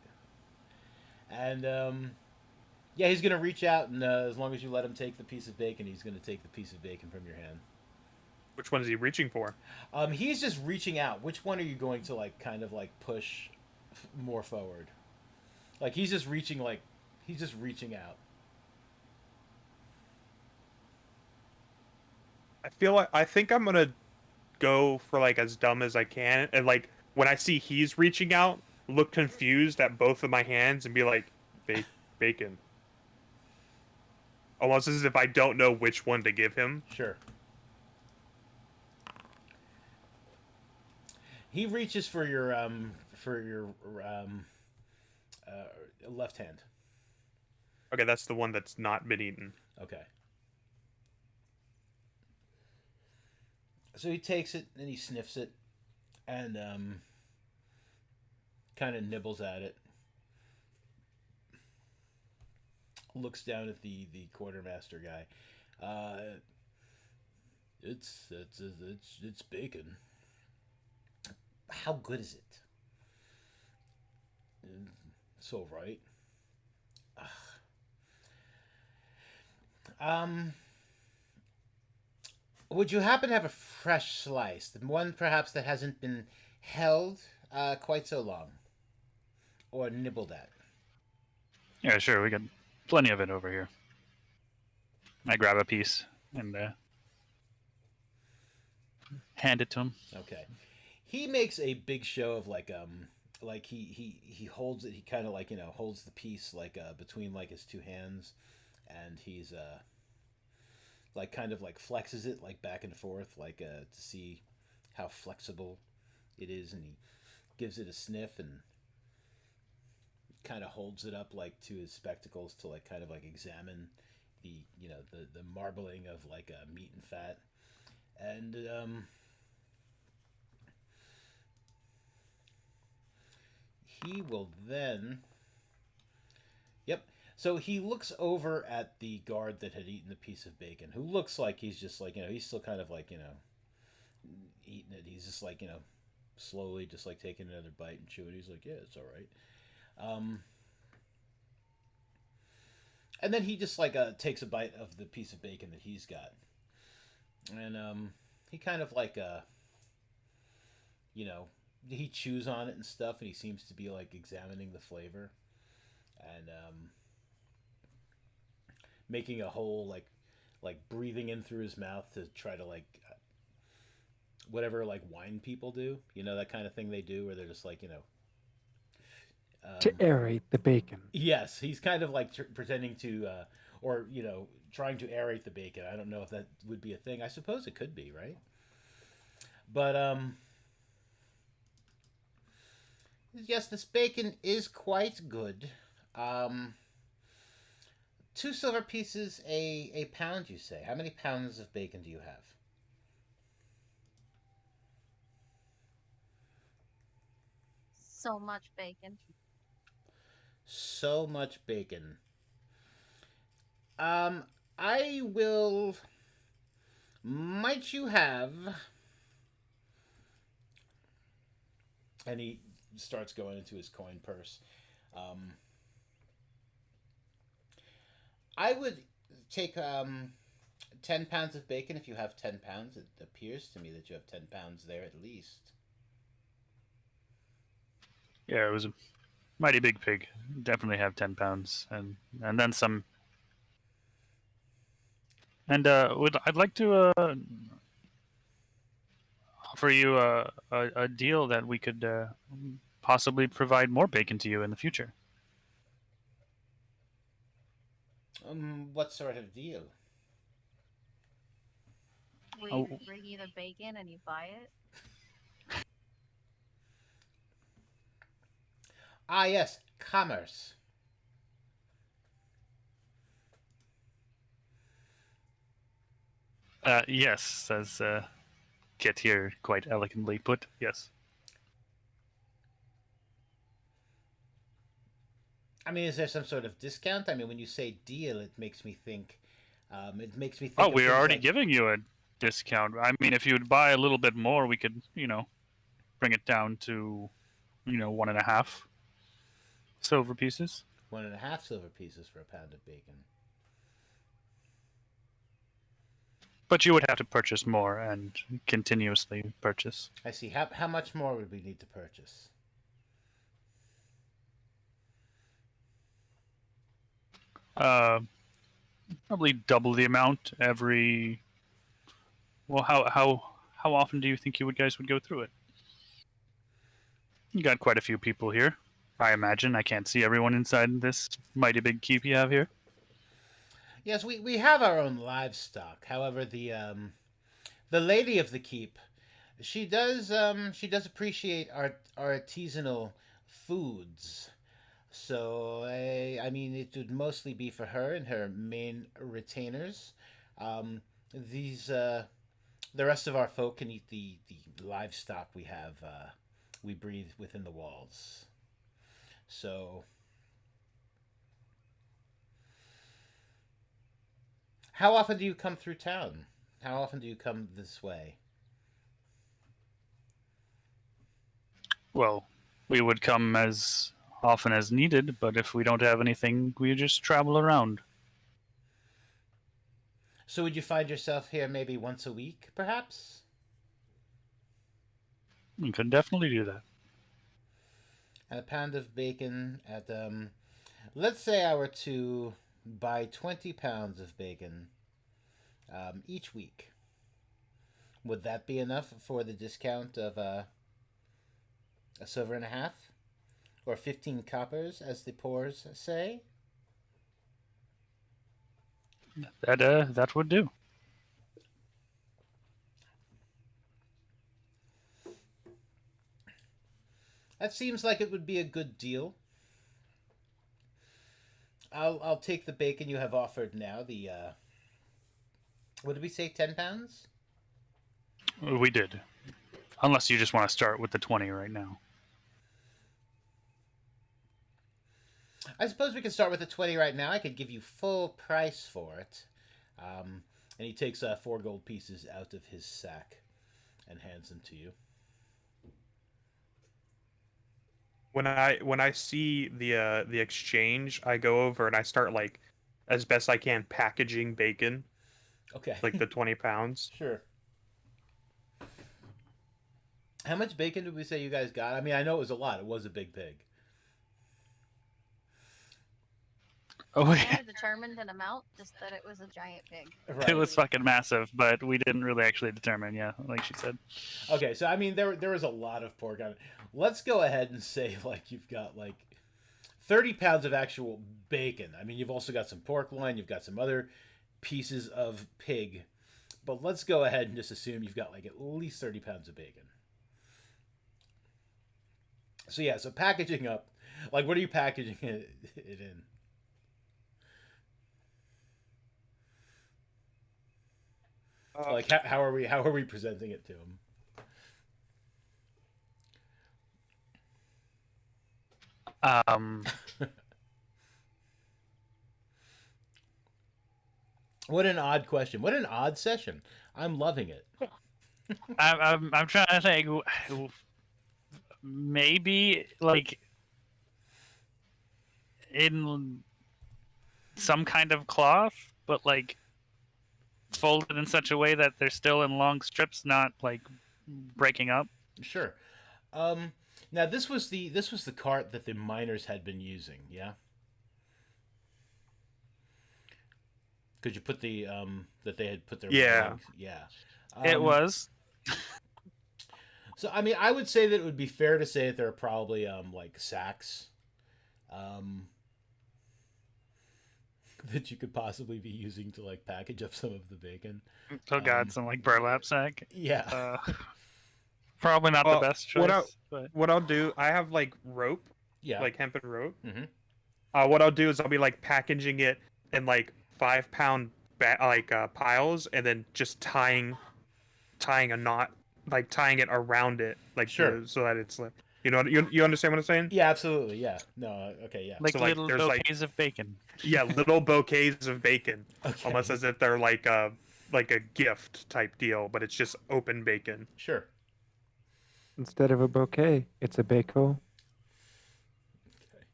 And yeah, he's gonna reach out, and as long as you let him take the piece of bacon, he's gonna take the piece of bacon from your hand. Which one is he reaching for? He's just reaching out. Which one are you going to like, kind of like push more forward? Like he's just reaching out. I think I'm gonna go for like as dumb as I can, and like when I see he's reaching out, look confused at both of my hands and be like, bacon. Almost as if I don't know which one to give him. Sure. He reaches for your left hand. Okay, that's the one that's not been eaten. Okay. So he takes it and he sniffs it and kind of nibbles at it. Looks down at the quartermaster guy. It's bacon. How good is it? It's all right. Um, would you happen to have a fresh slice? One perhaps that hasn't been held quite so long, or nibbled at. Yeah, sure. We got plenty of it over here. I grab a piece and hand it to him. Okay. He makes a big show of like he holds it. He kind of like holds the piece like between like his two hands, and he's like kind of like flexes it like back and forth like to see how flexible it is, and he gives it a sniff and kind of holds it up like to his spectacles to like kind of like examine the the marbling of like meat and fat, and he will then. Yep. So he looks over at the guard that had eaten the piece of bacon, who looks like he's just like he's still kind of like eating it. He's just like slowly just like taking another bite and chewing. He's like, yeah, it's all right. And then he just like takes a bite of the piece of bacon that he's got, and he kind of like you know he chews on it and stuff, and he seems to be like examining the flavor, and making a whole like breathing in through his mouth to try to like whatever like wine people do, that kind of thing they do where they're just like To aerate the bacon. yes, he's kind of like pretending to or trying to aerate the bacon. I don't know if that would be a thing. I suppose it could be, right? But yes, this bacon is quite good. 2 silver pieces a pound, you say? How many pounds of bacon do you have? So much bacon. So much bacon. I will. Might you have? And he starts going into his coin purse. I would take 10 pounds of bacon if you have 10 pounds. It appears to me that you have 10 pounds there at least. Yeah, it was a mighty big pig. Definitely have 10 pounds and then some. And I'd like to offer you a deal that we could possibly provide more bacon to you in the future. What sort of deal? We bring you the bacon and you buy it. Ah, yes, commerce. Yes, says Kit here, quite elegantly put. Yes. I mean, is there some sort of discount? I mean, when you say deal, it makes me think. It makes me think. Oh, of we're things already like, giving you a discount. I mean, if you would buy a little bit more, we could, bring it down to, 1.5 silver pieces. 1.5 silver pieces for a pound of bacon. But you would have to purchase more and continuously purchase. I see. How much more would we need to purchase? Uh, probably double the amount every. Well, how often do you think you guys would go through it? You got quite a few people here. I imagine I can't see everyone inside this mighty big keep you have here. Yes, we have our own livestock. However, the lady of the keep, she does appreciate our artisanal foods. So I mean, it would mostly be for her and her main retainers. These the rest of our folk can eat the livestock we have. We breathe within the walls. So how often do you come through town? How often do you come this way? Well, we would come as often as needed, but if we don't have anything, we just travel around. So would you find yourself here maybe once a week, perhaps? We could definitely do that. And a pound of bacon at let's say I were to buy 20 pounds of bacon each week. Would that be enough for the discount of a silver and a half? Or 15 coppers, as the poors say? That would do. That seems like it would be a good deal. I'll take the bacon you have offered now. The what did we say? 10 pounds. We did. Unless you just want to start with the 20 right now. I suppose we can start with the 20 right now. I could give you full price for it. And he takes 4 gold pieces out of his sack and hands them to you. When I see the exchange, I go over and I start like as best I can packaging bacon, Okay. like the 20 pounds. Sure. How much bacon did we say you guys got? I mean, I know it was a lot. It was a big pig. Oh, I yeah. had determined an amount, just that it was a giant pig. Right. It was fucking massive, but we didn't really actually determine, yeah, like she said. Okay, so I mean, there was a lot of pork on it. Let's go ahead and say like you've got like 30 pounds of actual bacon. I mean, you've also got some pork loin. You've got some other pieces of pig. But let's go ahead and just assume you've got like at least 30 pounds of bacon. So yeah, so packaging up, like what are you packaging it in? Like how are we presenting it to him? What an odd question. What an odd session. I'm loving it. I'm trying to think. Maybe like in some kind of cloth, but like folded in such a way that they're still in long strips, not like breaking up. Sure. Now this was the cart that the miners had been using, yeah? Could you put the that they had put their Yeah. logs? Yeah. It was. So I mean, I would say that it would be fair to say that there are probably like sacks that you could possibly be using to like package up some of the bacon. Oh god, some like burlap sack. Yeah. Probably not the best choice. What I'll do, I have like rope, Yeah. like hempen rope. Mm-hmm. What I'll do is I'll be like packaging it in like 5-pound piles, and then just tying a knot, like tying it around it, like Sure. so that it's like, you understand what I'm saying? Yeah, absolutely. Yeah. No. Okay. Yeah. Like So, like, little there's, like- bouquets of bacon. Yeah, little bouquets of bacon, Okay. almost as if they're like a gift type deal, but it's just open bacon. Sure. Instead of a bouquet, it's a bako. Okay.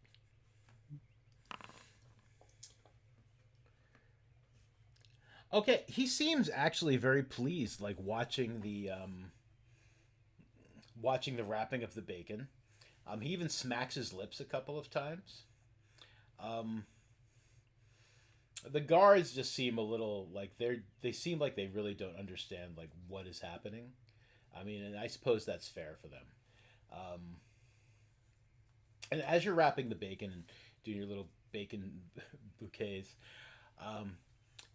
Okay, he seems actually very pleased, like watching the wrapping of the bacon. He even smacks his lips a couple of times. Um, The guards just seem a little like they seem like they really don't understand like what is happening. I mean, and I suppose that's fair for them. Um, and as you're wrapping the bacon and doing your little bacon bouquets, um,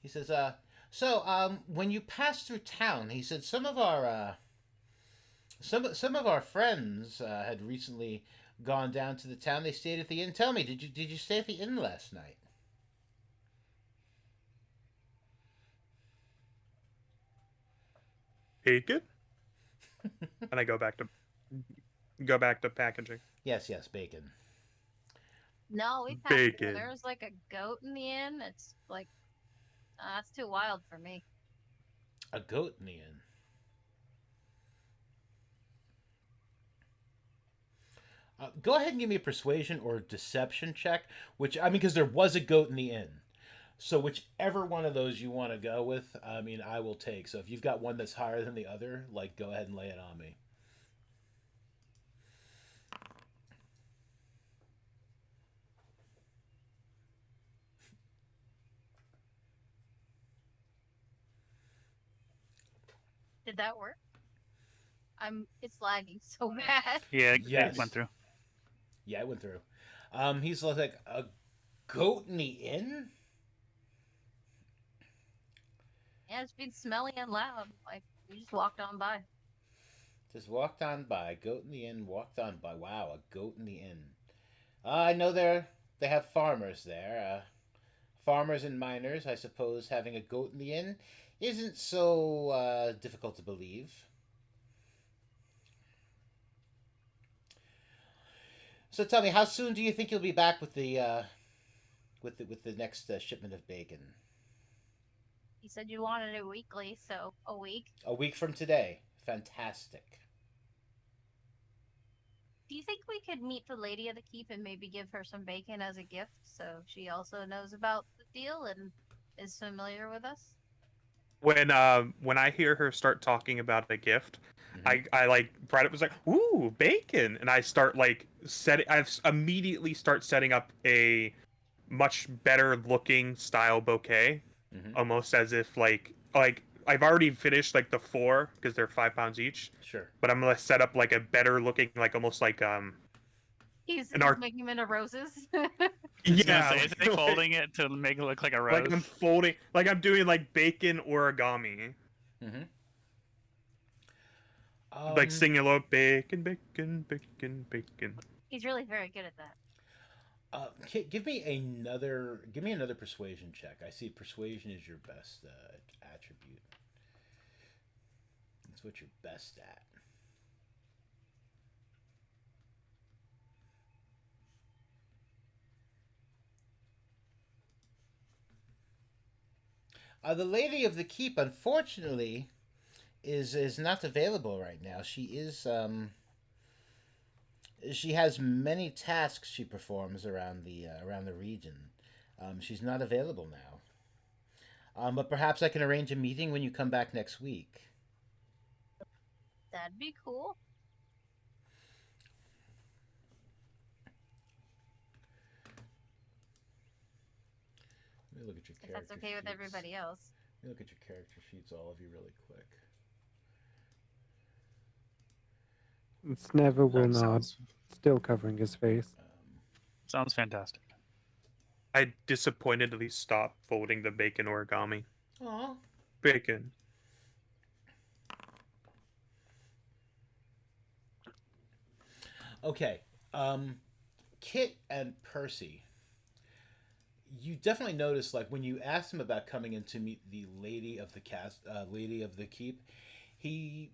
he says, when you pass through town, he said some of our friends had recently gone down to the town. They stayed at the inn. Tell me, did you stay at the inn last night? Bacon? And I go back to packaging. Yes, yes, bacon. No, we passed through. Bacon. There was like a goat in the inn. It's like that's too wild for me. A goat in the inn. Go ahead and give me a persuasion or deception check. Which I mean, because there was a goat in the inn, so whichever one of those you want to go with, I mean, I will take. So if you've got one that's higher than the other, like go ahead and lay it on me. Did that work? It's lagging so bad. Yeah, Yes. it went through. Yeah, it went through. He's like a goat in the inn. Yeah, it's been smelly and loud. Like we just walked on by. Just walked on by. Goat in the inn. Walked on by. Wow, a goat in the inn. I know they have farmers there. Farmers and miners. I suppose having a goat in the inn isn't so difficult to believe. So tell me, how soon do you think you'll be back with the next shipment of bacon? You said you wanted it weekly, so a week. A week from today. Fantastic. Do you think we could meet the lady of the keep and maybe give her some bacon as a gift so she also knows about the deal and is familiar with us? When I hear her start talking about the gift, I like right up was like, ooh, bacon, and I start like immediately start setting up a much better looking style bouquet, almost as if like I've already finished like the 4 because they're 5 pounds each, Sure. but I'm gonna set up like a better looking, like almost like He's An art- making them into roses. yeah, Is they folding it to make it look like a rose? like I'm folding, like I'm doing like bacon origami, Mm-hmm. like singing a little bacon, bacon, bacon, bacon. He's really very good at that. Give me another persuasion check. I see persuasion is your best attribute. That's what you're best at. The lady of the keep, unfortunately, is not available right now. She has many tasks she performs around the region. She's not available now. But perhaps I can arrange a meeting when you come back next week. That'd be cool. Let me look at your If character that's okay with sheets. everybody else. Let me look at your character sheets, all of you, really quick. Snever will nod, Sounds, still covering his face. sounds fantastic. I disappointedly stopped folding the bacon origami. Aw. Bacon. Okay. Kit and Percy. You definitely notice, like, when you asked him about coming in to meet the lady of the keep, he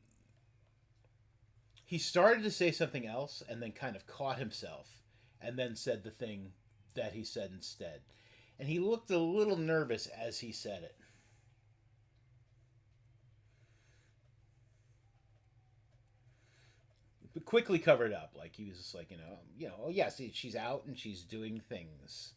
started to say something else and then kind of caught himself and then said the thing that he said instead. And he looked a little nervous as he said it. But quickly covered up, like he was just like, oh yes, she's out and she's doing things.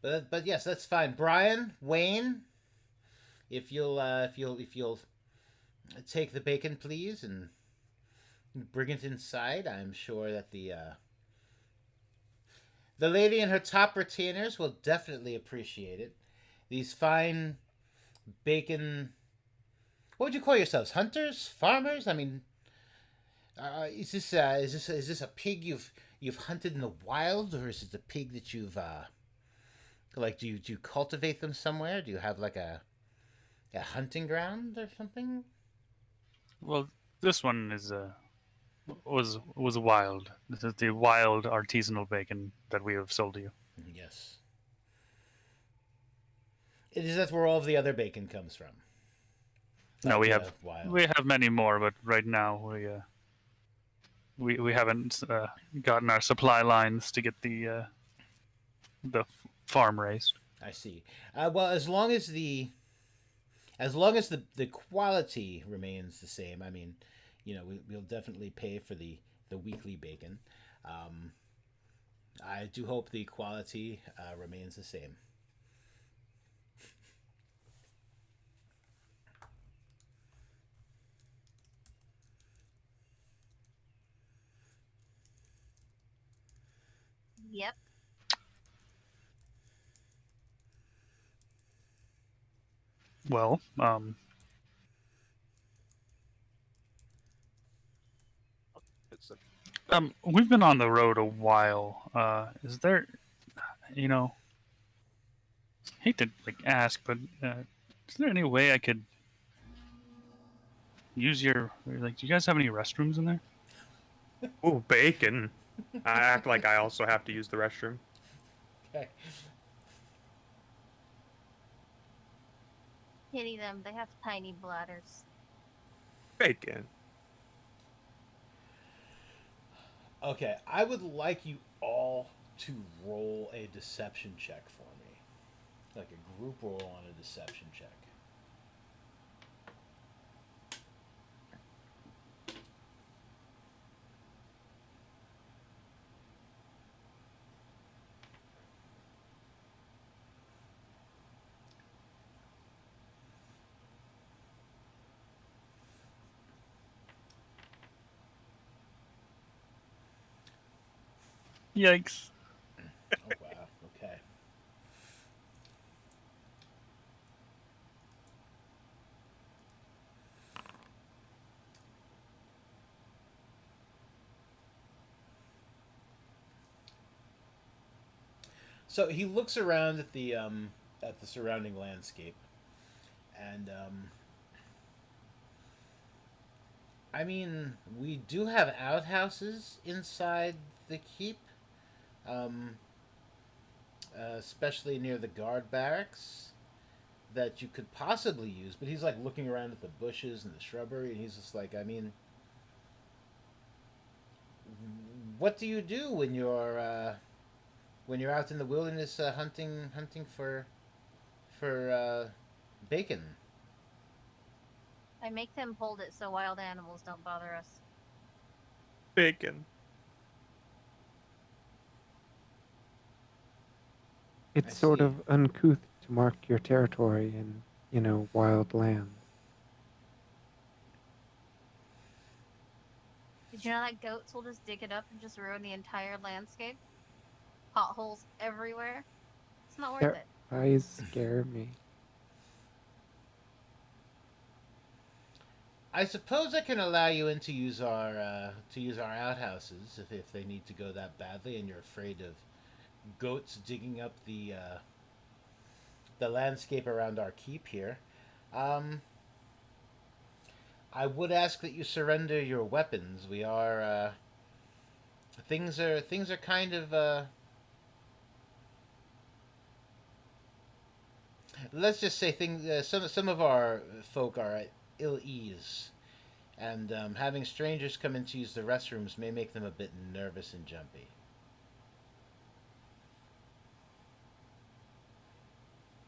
But yes, that's fine. Brian, Wayne, if you'll take the bacon, please, and bring it inside. I'm sure that the lady and her top retainers will definitely appreciate it. These fine bacon. What would you call yourselves? Hunters? Farmers? I mean, is this a pig you've hunted in the wild, or is it a pig that you've do you cultivate them somewhere? Do you have like a hunting ground or something? Well, this one is was wild. This is the wild artisanal bacon that we have sold to you. Yes. It is that where all of the other bacon comes from. No, Like, we have wild. we have many more, but right now we haven't gotten our supply lines to get the farm raised. I see. Well, as long as the quality remains the same, I mean, we'll definitely pay for the weekly bacon. Um, I do hope the quality remains the same. Yep. Well, we've been on the road a while. Is there, you know, hate to ask, but is there any way I could use your do you guys have any restrooms in there? Ooh, bacon. I act like I also have to use the restroom. Okay. Pity them. They have tiny bladders. Bacon. Okay, I would like you all to roll a deception check for me. Like a group roll on a deception check. Yikes! Oh, wow. Okay. So he looks around at the surrounding landscape, and I mean, we do have outhouses inside the keep, um, especially near the guard barracks that you could possibly use. But he's like looking around at the bushes and the shrubbery, and he's just like, I mean, what do you do when you're out in the wilderness hunting for bacon? I make them hold it so wild animals don't bother us. Bacon. It's I sort see. of uncouth to mark your territory in, wild land. Did you know that goats will just dig it up and just ruin the entire landscape? Potholes everywhere. It's not worth Their it. eyes scare me. I suppose I can allow you in to use our outhouses if they need to go that badly, and you're afraid of goats digging up the landscape around our keep here. Um, I would ask that you surrender your weapons. We are things are kind of let's just say things. Some of our folk are at ill ease, and having strangers come in to use the restrooms may make them a bit nervous and jumpy.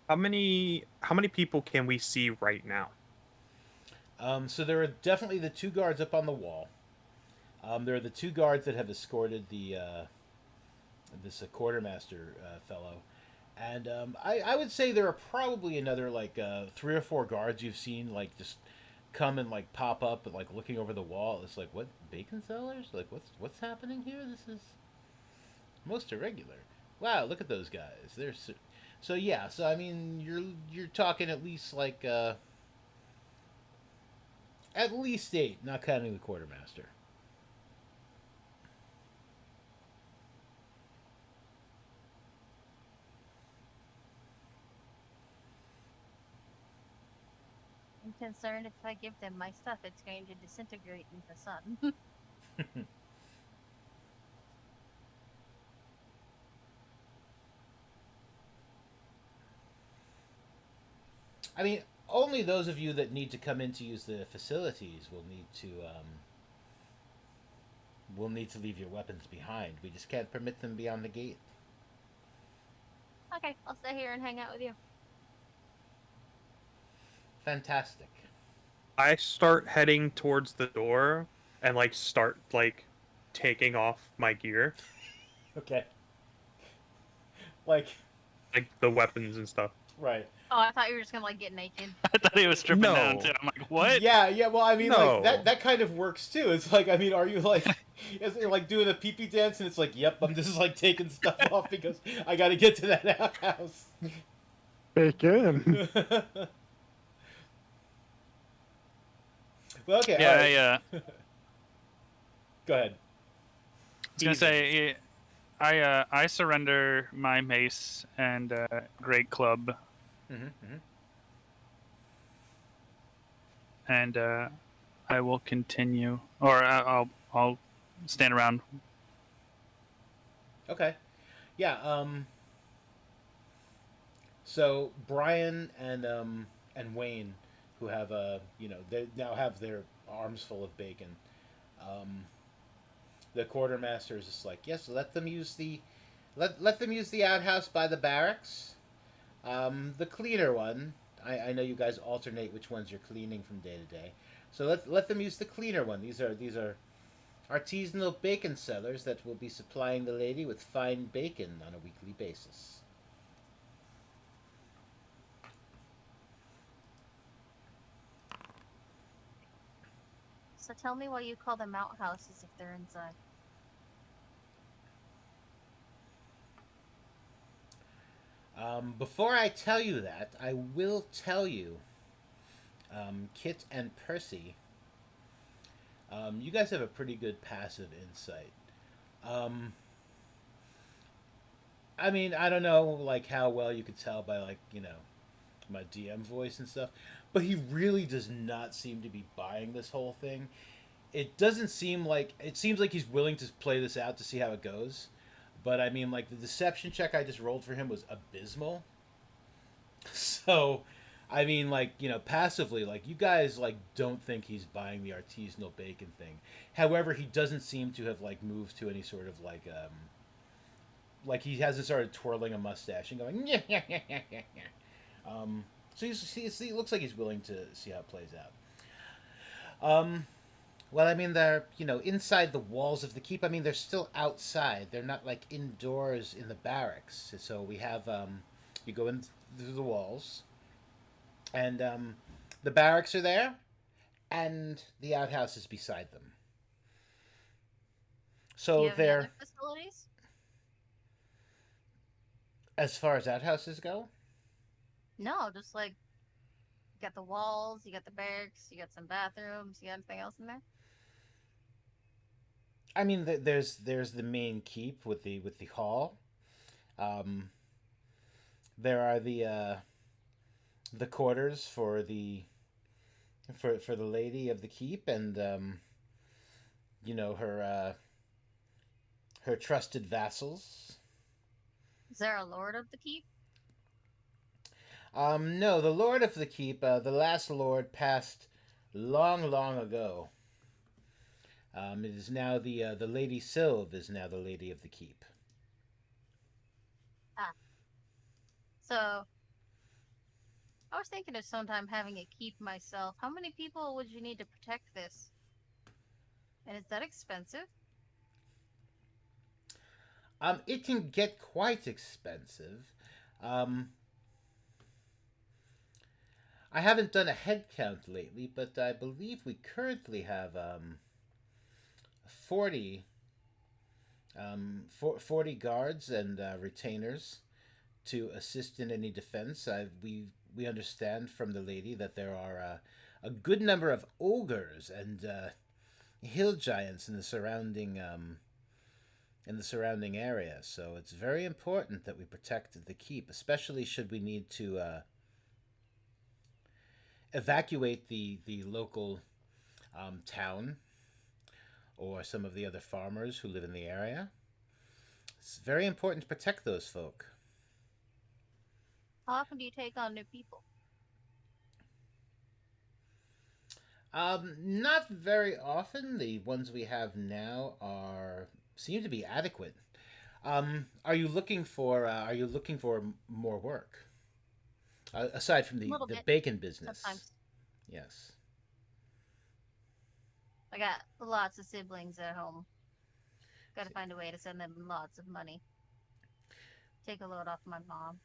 How many people can we see right now? So there are definitely the two guards up on the wall. There are the two guards that have escorted this quartermaster fellow, and I would say there are probably another like 3 or 4 guards you've seen like just come and like pop up and like looking over the wall. It's like, what, bacon sellers? Like what's happening here? This is most irregular. Wow, look at those guys. They're so yeah. So I mean, you're talking at least like at least 8, not counting the quartermaster. I'm concerned if I give them my stuff, it's going to disintegrate in the sun. I mean, only those of you that need to come in to use the facilities will need to leave your weapons behind. We just can't permit them beyond the gate. Okay, I'll stay here and hang out with you. Fantastic. I start heading towards the door and like start like taking off my gear, Okay. Like, the weapons and stuff. right. Oh, I thought you were just gonna like get naked. I thought he was stripping No. down too. I'm like, what? Yeah, yeah. Well, I mean, No. like that kind of works too. It's like, I mean, are you like, is it like doing a pee-pee dance? And it's like, yep, I'm just like taking stuff off because I got to get to that outhouse. Bacon. Well, okay. Yeah, all right. Go ahead. I was gonna say, I surrender my mace and great club, Mm-hmm. and I will continue, or I'll stand around. Okay. Yeah. So Brian and Wayne, who have they now have their arms full of bacon. Um, the quartermaster is just like, yes, let them use let them use the outhouse by the barracks. The cleaner one. I know you guys alternate which ones you're cleaning from day to day. So let them use the cleaner one. These are artisanal bacon sellers that will be supplying the lady with fine bacon on a weekly basis. So tell me why you call them outhouses if they're inside. Before I tell you that, I will tell you, Kit and Percy, you guys have a pretty good passive insight. Um, I mean, I don't know, like, how well you could tell by, like, my DM voice and stuff, but he really does not seem to be buying this whole thing. It seems like he's willing to play this out to see how it goes. But I mean, like, the deception check I just rolled for him was abysmal. So, I mean, like, passively, like, you guys, like, don't think he's buying the artisanal bacon thing. However, he doesn't seem to have, like, moved to any sort of, like, he hasn't started twirling a mustache and going, yeah, yeah, yeah, yeah, yeah, yeah. So he looks like he's willing to see how it plays out. Well, I mean, they're, inside the walls of the keep. I mean, they're still outside. They're not, like, indoors in the barracks. So we have, you go in through the walls, and the barracks are there, and the outhouse is beside them. Do So you have any they're, other facilities? as far as outhouses go, No, just like you got the walls, you got the barracks, you got some bathrooms, you got anything else in there? I mean, there's the main keep with the hall. Um, there are the quarters for the lady of the keep, and her trusted vassals. Is there a lord of the keep? No, the lord of the keep, the last lord passed long, long ago. It is now the Lady Sylve is now the lady of the keep. So I was thinking of sometime having a keep myself. How many people would you need to protect this? And is that expensive? It can get quite expensive. Um, I haven't done a head count lately, but I believe we currently have 40, 40 guards and retainers to assist in any defense. We understand from the lady that there are a good number of ogres and hill giants in the surrounding area. So it's very important that we protect the keep, especially should we need to evacuate the local town or some of the other farmers who live in the area. It's very important to protect those folk. How often do you take on new people? Not very often. The ones we have now are seem to be adequate. Are you looking for more work aside from A little the bit, bacon business? sometimes. Yes. I got lots of siblings at home. Gotta find a way to send them lots of money. Take a load off my mom.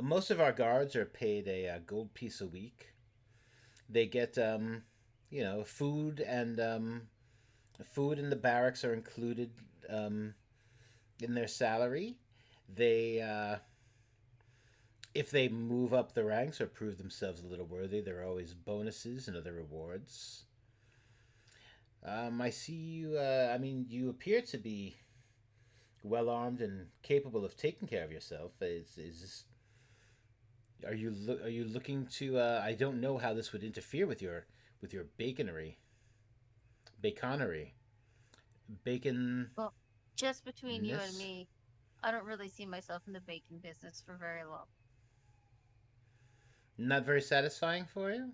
Most of our guards are paid a gold piece a week. They get food and food in the barracks are included in their salary. They if they move up the ranks or prove themselves a little worthy, there are always bonuses and other rewards. I see you. I mean, you appear to be well armed and capable of taking care of yourself. Are you looking to? I don't know how this would interfere with your baconery, bacon. Well, just between you and me, I don't really see myself in the bacon business for very long. Not very satisfying for you.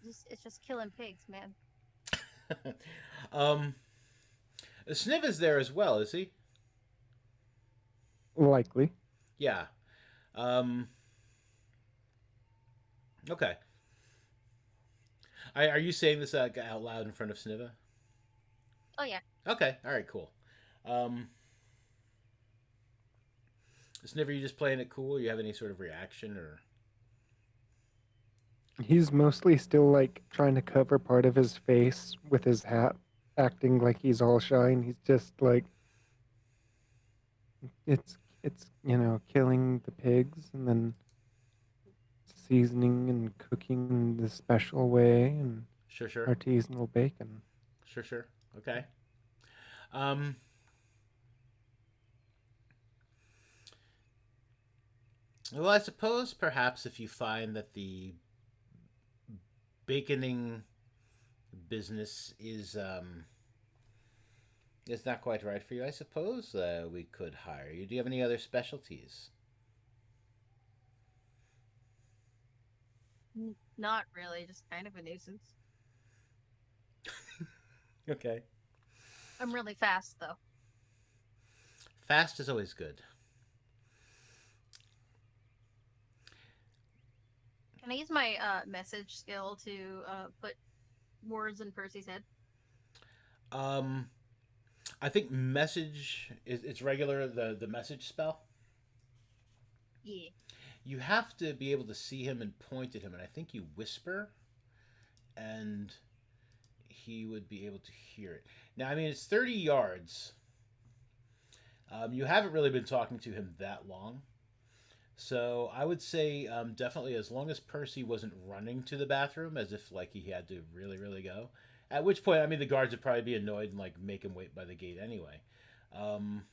It's just killing pigs, man. um, Sniv is there as well, is he? Likely. Yeah. Um. Okay. Are you saying this out loud in front of Sniva? Oh yeah. Okay. All right. Cool. Um. Sniver, you just playing it cool? You have any sort of reaction or? He's mostly still like trying to cover part of his face with his hat, acting like he's all shine. He's just like it's killing the pigs and then seasoning and cooking in this special way and Sure. Sure. artisanal bacon. Sure. Sure. Okay. Um. Well, I suppose perhaps if you find that the baconing business is not quite right for you, I suppose we could hire you. Do you have any other specialties? Not really, just kind of a nuisance. Okay. I'm really fast though. Fast is always good. Can I use my message skill to put words in Percy's head? Um, I think message is it's regular the message spell. Yeah. You have to be able to see him and point at him, and I think you whisper, and he would be able to hear it. Now, I mean, it's 30 yards. You haven't really been talking to him that long. So I would say definitely as long as Percy wasn't running to the bathroom as if like he had to really, really go. At which point, I mean, the guards would probably be annoyed and like make him wait by the gate anyway. Um,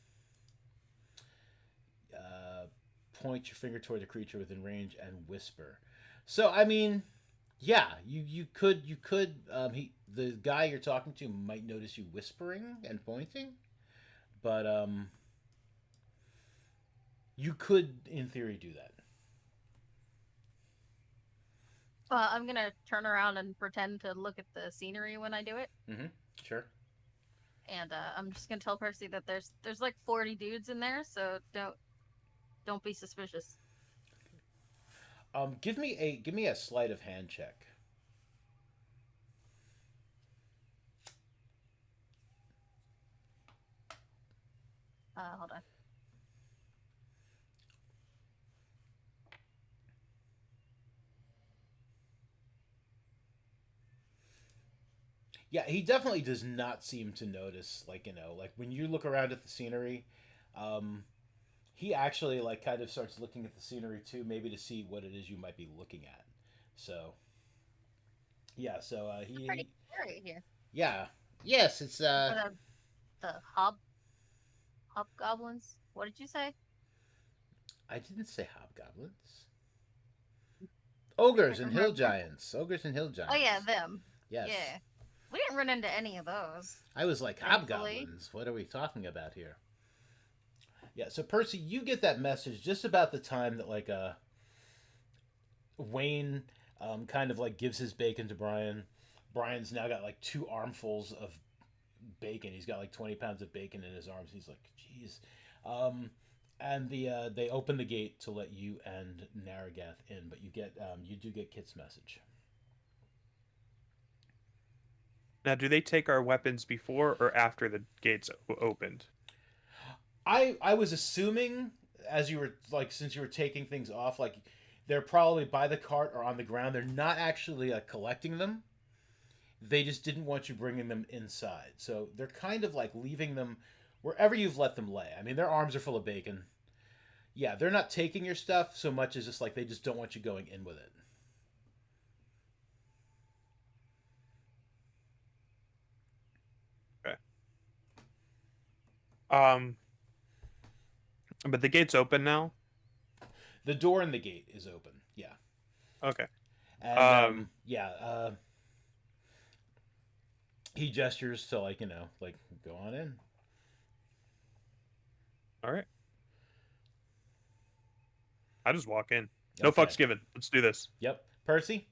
uh, Point your finger toward the creature within range and whisper. So I mean, yeah, you could he the guy you're talking to might notice you whispering and pointing, but you could in theory do that. Well, I'm gonna turn around and pretend to look at the scenery when I do it, Mm-hmm. Sure. and I'm just gonna tell Percy that there's like 40 dudes in there, so don't be suspicious. Give me a sleight of hand check. Hold on. Yeah, he definitely does not seem to notice. Like, like when you look around at the scenery, um, he actually like kind of starts looking at the scenery too, maybe to see what it is you might be looking at. So yeah, so Pretty scary here. yeah, yes, it's What are the hobgoblins? What did you say? I didn't say hobgoblins. I Ogres can't and hill remember. giants. Ogres and hill Oh yeah, giants. them. Yes. Yeah. We didn't run into any of those, I was like, thankfully. hobgoblins? What are we talking about here? Yeah, so Percy, you get that message just about the time that like Wayne kind of like gives his bacon to Brian. Brian's now got like two armfuls of bacon. He's got like 20 pounds of bacon in his arms. He's like, jeez. Um, and they open the gate to let you and Narragath in, but you do get Kit's message. Now, do they take our weapons before or after the gates opened? I was assuming as you were like since you were taking things off, like they're probably by the cart or on the ground. They're not actually collecting them. They just didn't want you bringing them inside, so they're kind of like leaving them wherever you've let them lay. I mean, their arms are full of bacon. Yeah, they're not taking your stuff so much as just like they just don't want you going in with it. Okay. Um, but the gate's open now. The door in the gate is open. Yeah, Okay. and Um, yeah, he gestures to like like go on in. all right. I just walk in. No Okay. fucks given. Let's do this. Yep, Percy.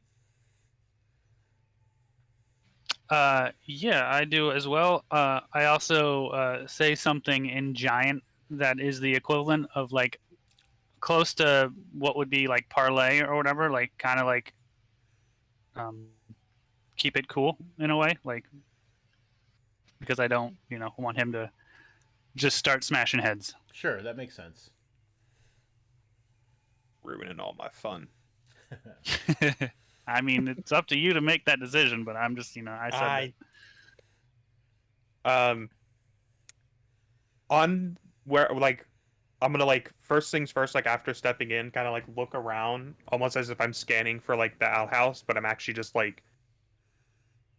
Yeah, I do as well. I also say something in giant that is the equivalent of like close to what would be like parlay or whatever, like kind of like um, keep it cool in a way, like because I don't, want him to just start smashing heads. Sure, that makes sense. Ruining all my fun. I mean, it's up to you to make that decision, but I'm just, I said Um, on where like I'm gonna like first things first, like after stepping in, kind of like look around, almost as if I'm scanning for like the outhouse, but I'm actually just like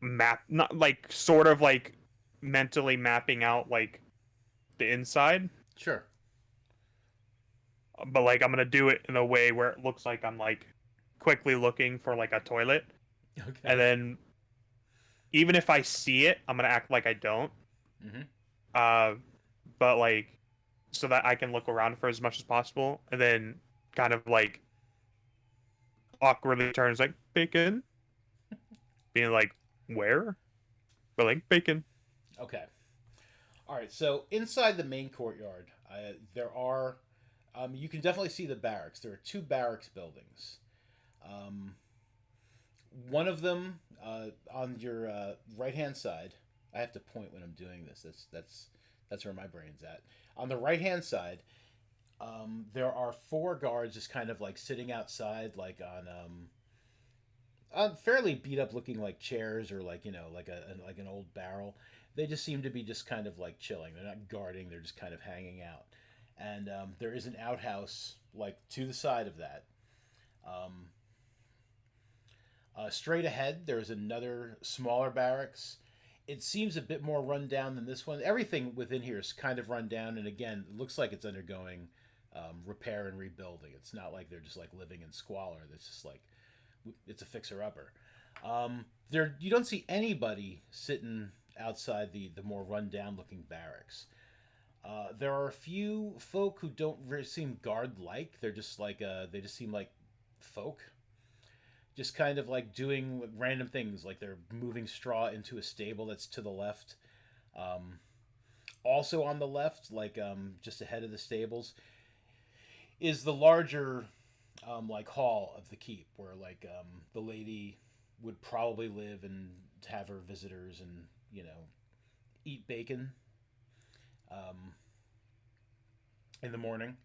not like sort of like mentally mapping out like the inside, Sure. but like I'm gonna do it in a way where it looks like I'm like quickly looking for like a toilet, Okay. and then even if I see it, I'm gonna act like I don't. Mm-hmm. Uh, but like so that I can look around for as much as possible, and then kind of like awkwardly turns like bacon, being like where, but like bacon. Okay. All right. So inside the main courtyard, there are. You can definitely see the barracks. There are two barracks buildings. Um, one of them on your right hand side. I have to point when I'm doing this. That's where my brain's at. On the right hand side, there are four guards just kind of like sitting outside, like on fairly beat up looking like chairs or like like like an old barrel. They just seem to be just kind of like chilling. They're not guarding. They're just kind of hanging out. And there is an outhouse like to the side of that. Um, straight ahead, there's another smaller barracks. It seems a bit more run down than this one. Everything within here is kind of run down, and again, it looks like it's undergoing repair and rebuilding. It's not like they're just like living in squalor. It's just like it's a fixer upper. There, you don't see anybody sitting outside the more run down looking barracks. There are a few folk who don't really seem guard like. They're just like they just seem like folk, just kind of like doing random things, like they're moving straw into a stable that's to the left. Um, Also on the left, like just ahead of the stables, is the larger like hall of the keep, where like the lady would probably live and have her visitors and eat bacon um, in the morning.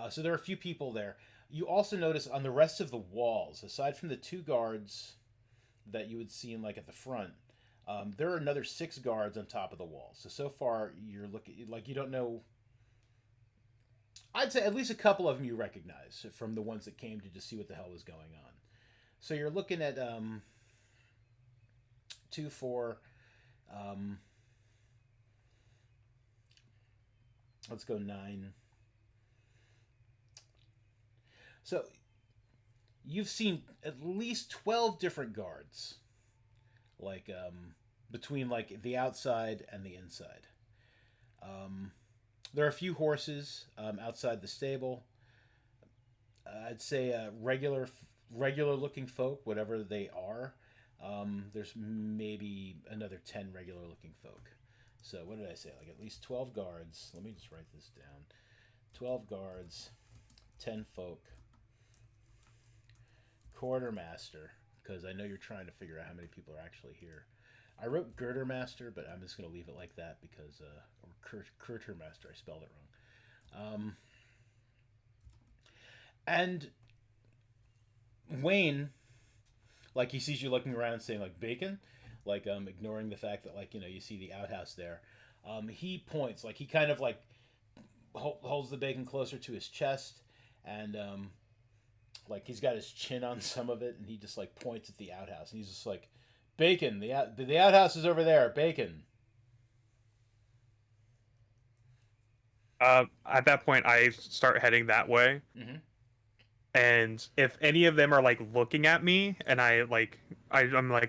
So there are a few people there. You also notice on the rest of the walls, aside from the two guards that you would see in like at the front, There are another 6 guards on top of the wall. So far you're looking like you don't know. I'd say at least a couple of them you recognize from the ones that came to just see what the hell was going on. So you're looking at 2, 4. Let's go 9. So you've seen at least 12 different guards, like between like the outside and the inside. There are a few horses outside the stable. I'd say regular looking folk, whatever they are. There's maybe another 10 regular looking folk. So what did I say? Like at least 12 guards. Let me just write this down. 12 guards, 10 folk, quartermaster, because I know you're trying to figure out how many people are actually here. I wrote girdermaster, but I'm just going to leave it like that because, or Kurtermaster, I spelled it wrong. And Wayne, like he sees you looking around saying like bacon, like ignoring the fact that like, you know, you see the outhouse there. He points, like he kind of like holds the bacon closer to his chest and like he's got his chin on some of it and he just like points at the outhouse and he's just like, bacon, the outhouse is over there, bacon. At that point, I start heading that way. Mm-hmm. And if any of them are like looking at me, and I'm like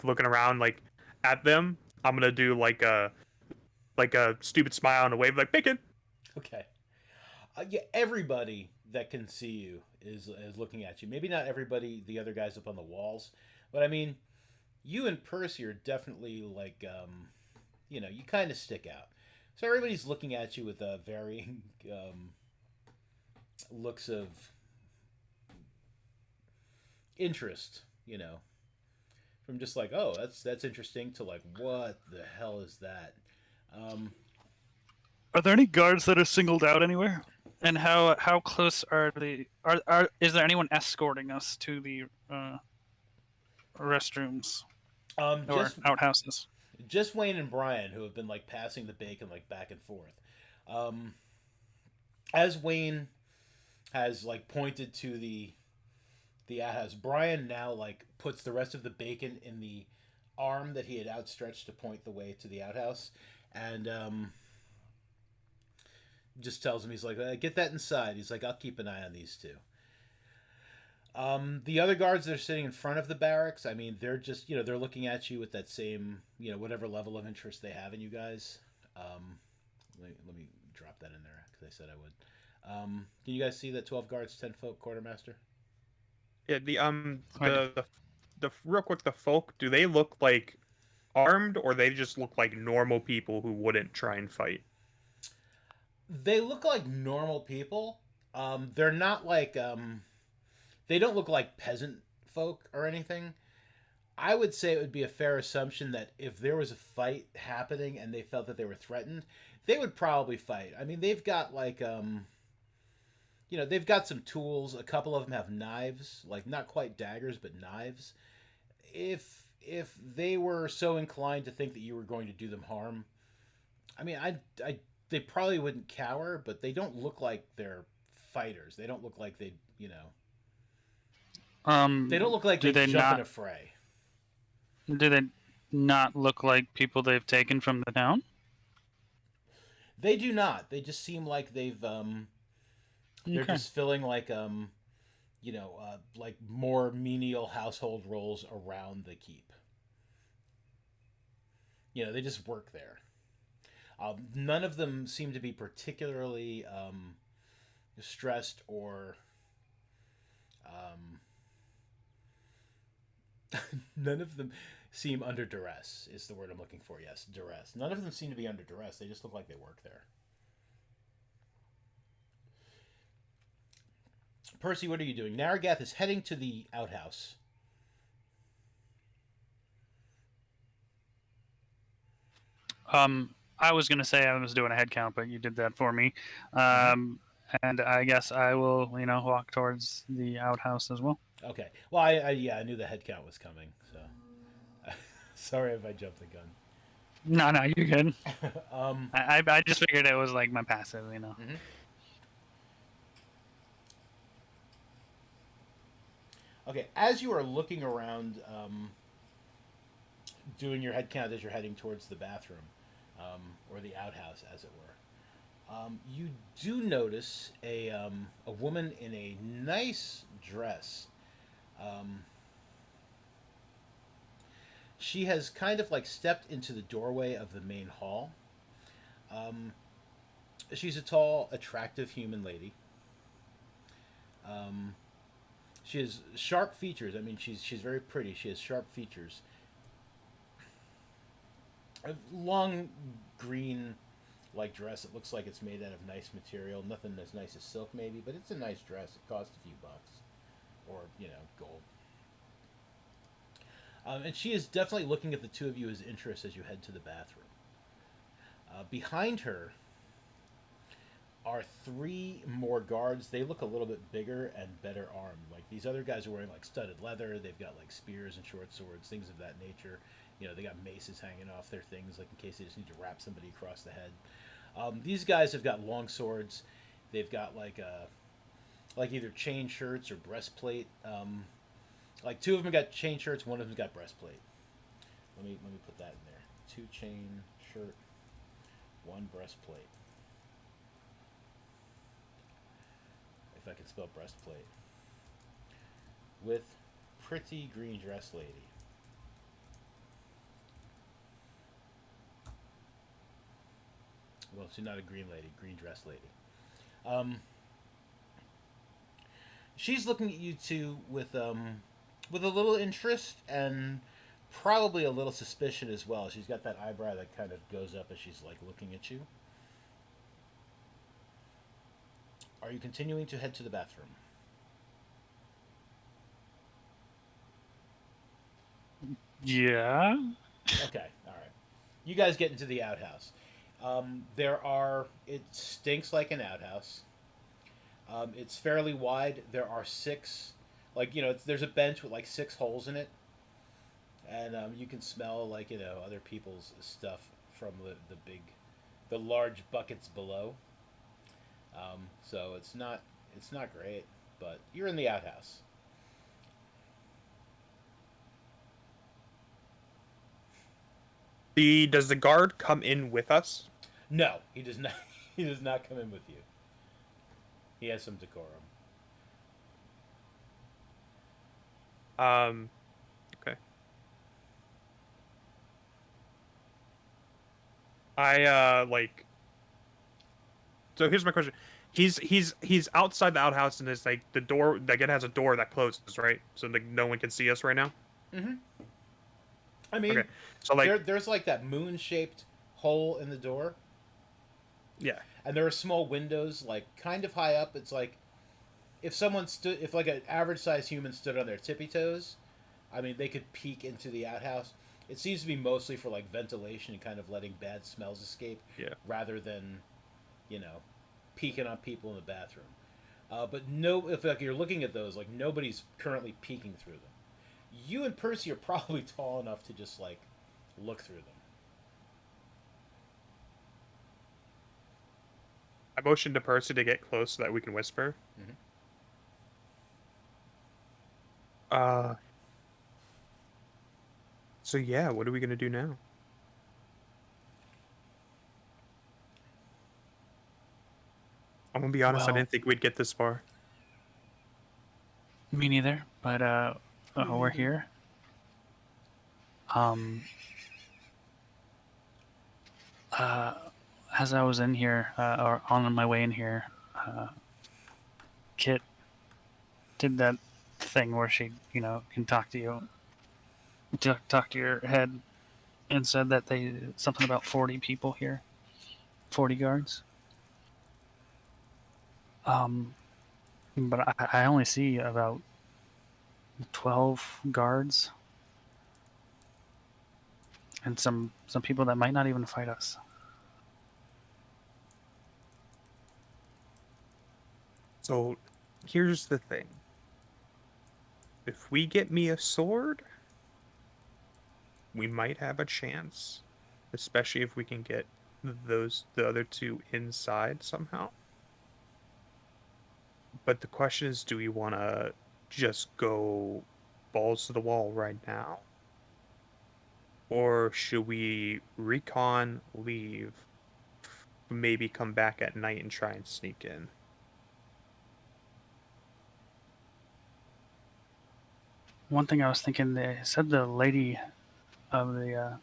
looking around like at them, I'm gonna do like a stupid smile and a wave like bacon. Okay. Yeah, everybody that can see you is looking at you. Maybe not everybody, the other guys up on the walls, but I mean, you and Percy are definitely like, you know, you kind of stick out. So everybody's looking at you with varying looks of interest, you know, from just like, oh, that's interesting to like, what the hell is that? Are there any guards that are singled out anywhere? And how close are they? Is there anyone escorting us to the restrooms or outhouses? Just Wayne and Brian, who have been like passing the bacon like back and forth. As Wayne has like pointed to the outhouse, Brian now like puts the rest of the bacon in the arm that he had outstretched to point the way to the outhouse, and just tells him, he's like, get that inside. He's like, I'll keep an eye on these two. The other guards that are sitting in front of the barracks, I mean, they're just, you know, they're looking at you with that same, you know, whatever level of interest they have in you guys. Let me drop that in there because I said I would. Can you guys see that 12 guards, 10 folk, quartermaster? Yeah, the real quick, the folk, do they look like armed or they just look like normal people who wouldn't try and fight? They look like normal people. They're not like they don't look like peasant folk or anything. I would say it would be a fair assumption that if there was a fight happening and they felt that they were threatened, they would probably fight. I mean, they've got like you know, they've got some tools. A couple of them have knives, like not quite daggers, but knives. If they were so inclined to think that you were going to do them harm, I mean, they probably wouldn't cower, but they don't look like they're fighters. They don't look like they, you know. They don't look like they jump in a fray. Do they not look like people they've taken from the town? They do not. They just seem like they've they're just filling like you know, like more menial household roles around the keep. You know, they just work there. None of them seem to be particularly stressed or none of them seem under duress is the word I'm looking for. Yes, duress. None of them seem to be under duress. They just look like they work there. Percy, what are you doing? Narragath is heading to the outhouse. I was going to say I was doing a head count, but you did that for me. And I guess I will, you know, walk towards the outhouse as well. Okay. Well, I knew the head count was coming, so sorry if I jumped the gun. No, no, you're good. um, I just figured it was like my passive, you know. mhm. Okay, as you are looking around, doing your head count as you're heading towards the bathroom, or the outhouse, as it were, you do notice a woman in a nice dress. Um, she has kind of like stepped into the doorway of the main hall. Um, she's a tall, attractive human lady. Um, she has sharp features. I mean, she's very pretty. She has sharp features. A long green like dress. It looks like it's made out of nice material. Nothing as nice as silk, maybe, but it's a nice dress. It cost a few bucks, or gold. And she is definitely looking at the two of you as interest as you head to the bathroom. Behind her are three more guards. They look a little bit bigger and better armed. Like these other guys are wearing like studded leather. They've got like spears and short swords, things of that nature. They got maces hanging off their things, like in case they just need to wrap somebody across the head. These guys have got long swords. They've got like either chain shirts or breastplate. Like two of them got chain shirts, one of them got breastplate. Let me put that in there. Two chain shirt, one breastplate. If I can spell breastplate. With pretty green dress lady. Well, she's not a green lady, green dress lady. She's looking at you two with a little interest and probably a little suspicion as well. She's got that eyebrow that kind of goes up as she's like looking at you. Are you continuing to head to the bathroom? Yeah. Okay, all right. You guys get into the outhouse. It stinks like an outhouse. It's fairly wide. There are six, there's a bench with like six holes in it, and you can smell like other people's stuff from the large buckets below. So it's not great, but you're in the outhouse. Does the guard come in with us? No, he does not. He does not come in with you. He has some decorum. Okay. So here's my question. He's outside the outhouse and it's like the door, like it has a door that closes, right? So like no one can see us right now. Mm-hmm. I mean, Okay. So like there's like that moon-shaped hole in the door, yeah. and there are small windows like kind of high up. It's like if like an average-sized human stood on their tippy toes, I mean, they could peek into the outhouse. It seems to be mostly for like ventilation and kind of letting bad smells escape, Yeah. rather than, you know, peeking on people in the bathroom. But no, if like you're looking at those, like nobody's currently peeking through them. You and Percy are probably tall enough to just like look through them. I motioned to Percy to get close so that we can whisper. Mhm. So yeah, what are we gonna do now? I'm gonna be honest, I Well, didn't think we'd get this far. me neither. But we're here. Um. Uh, as I was in here, or on my way in here, Kit did that thing where she, can talk to you, talk to your head, and said that something about 40 people here, 40 guards. But I only see about 12 guards and some people that might not even fight us. So here's the thing. If we get me a sword, we might have a chance especially if we can get the other two inside somehow. But the question is, do we want to just go balls to the wall right now? Or should we recon, leave, maybe come back at night and try and sneak in? One thing I was thinking, they said the lady of the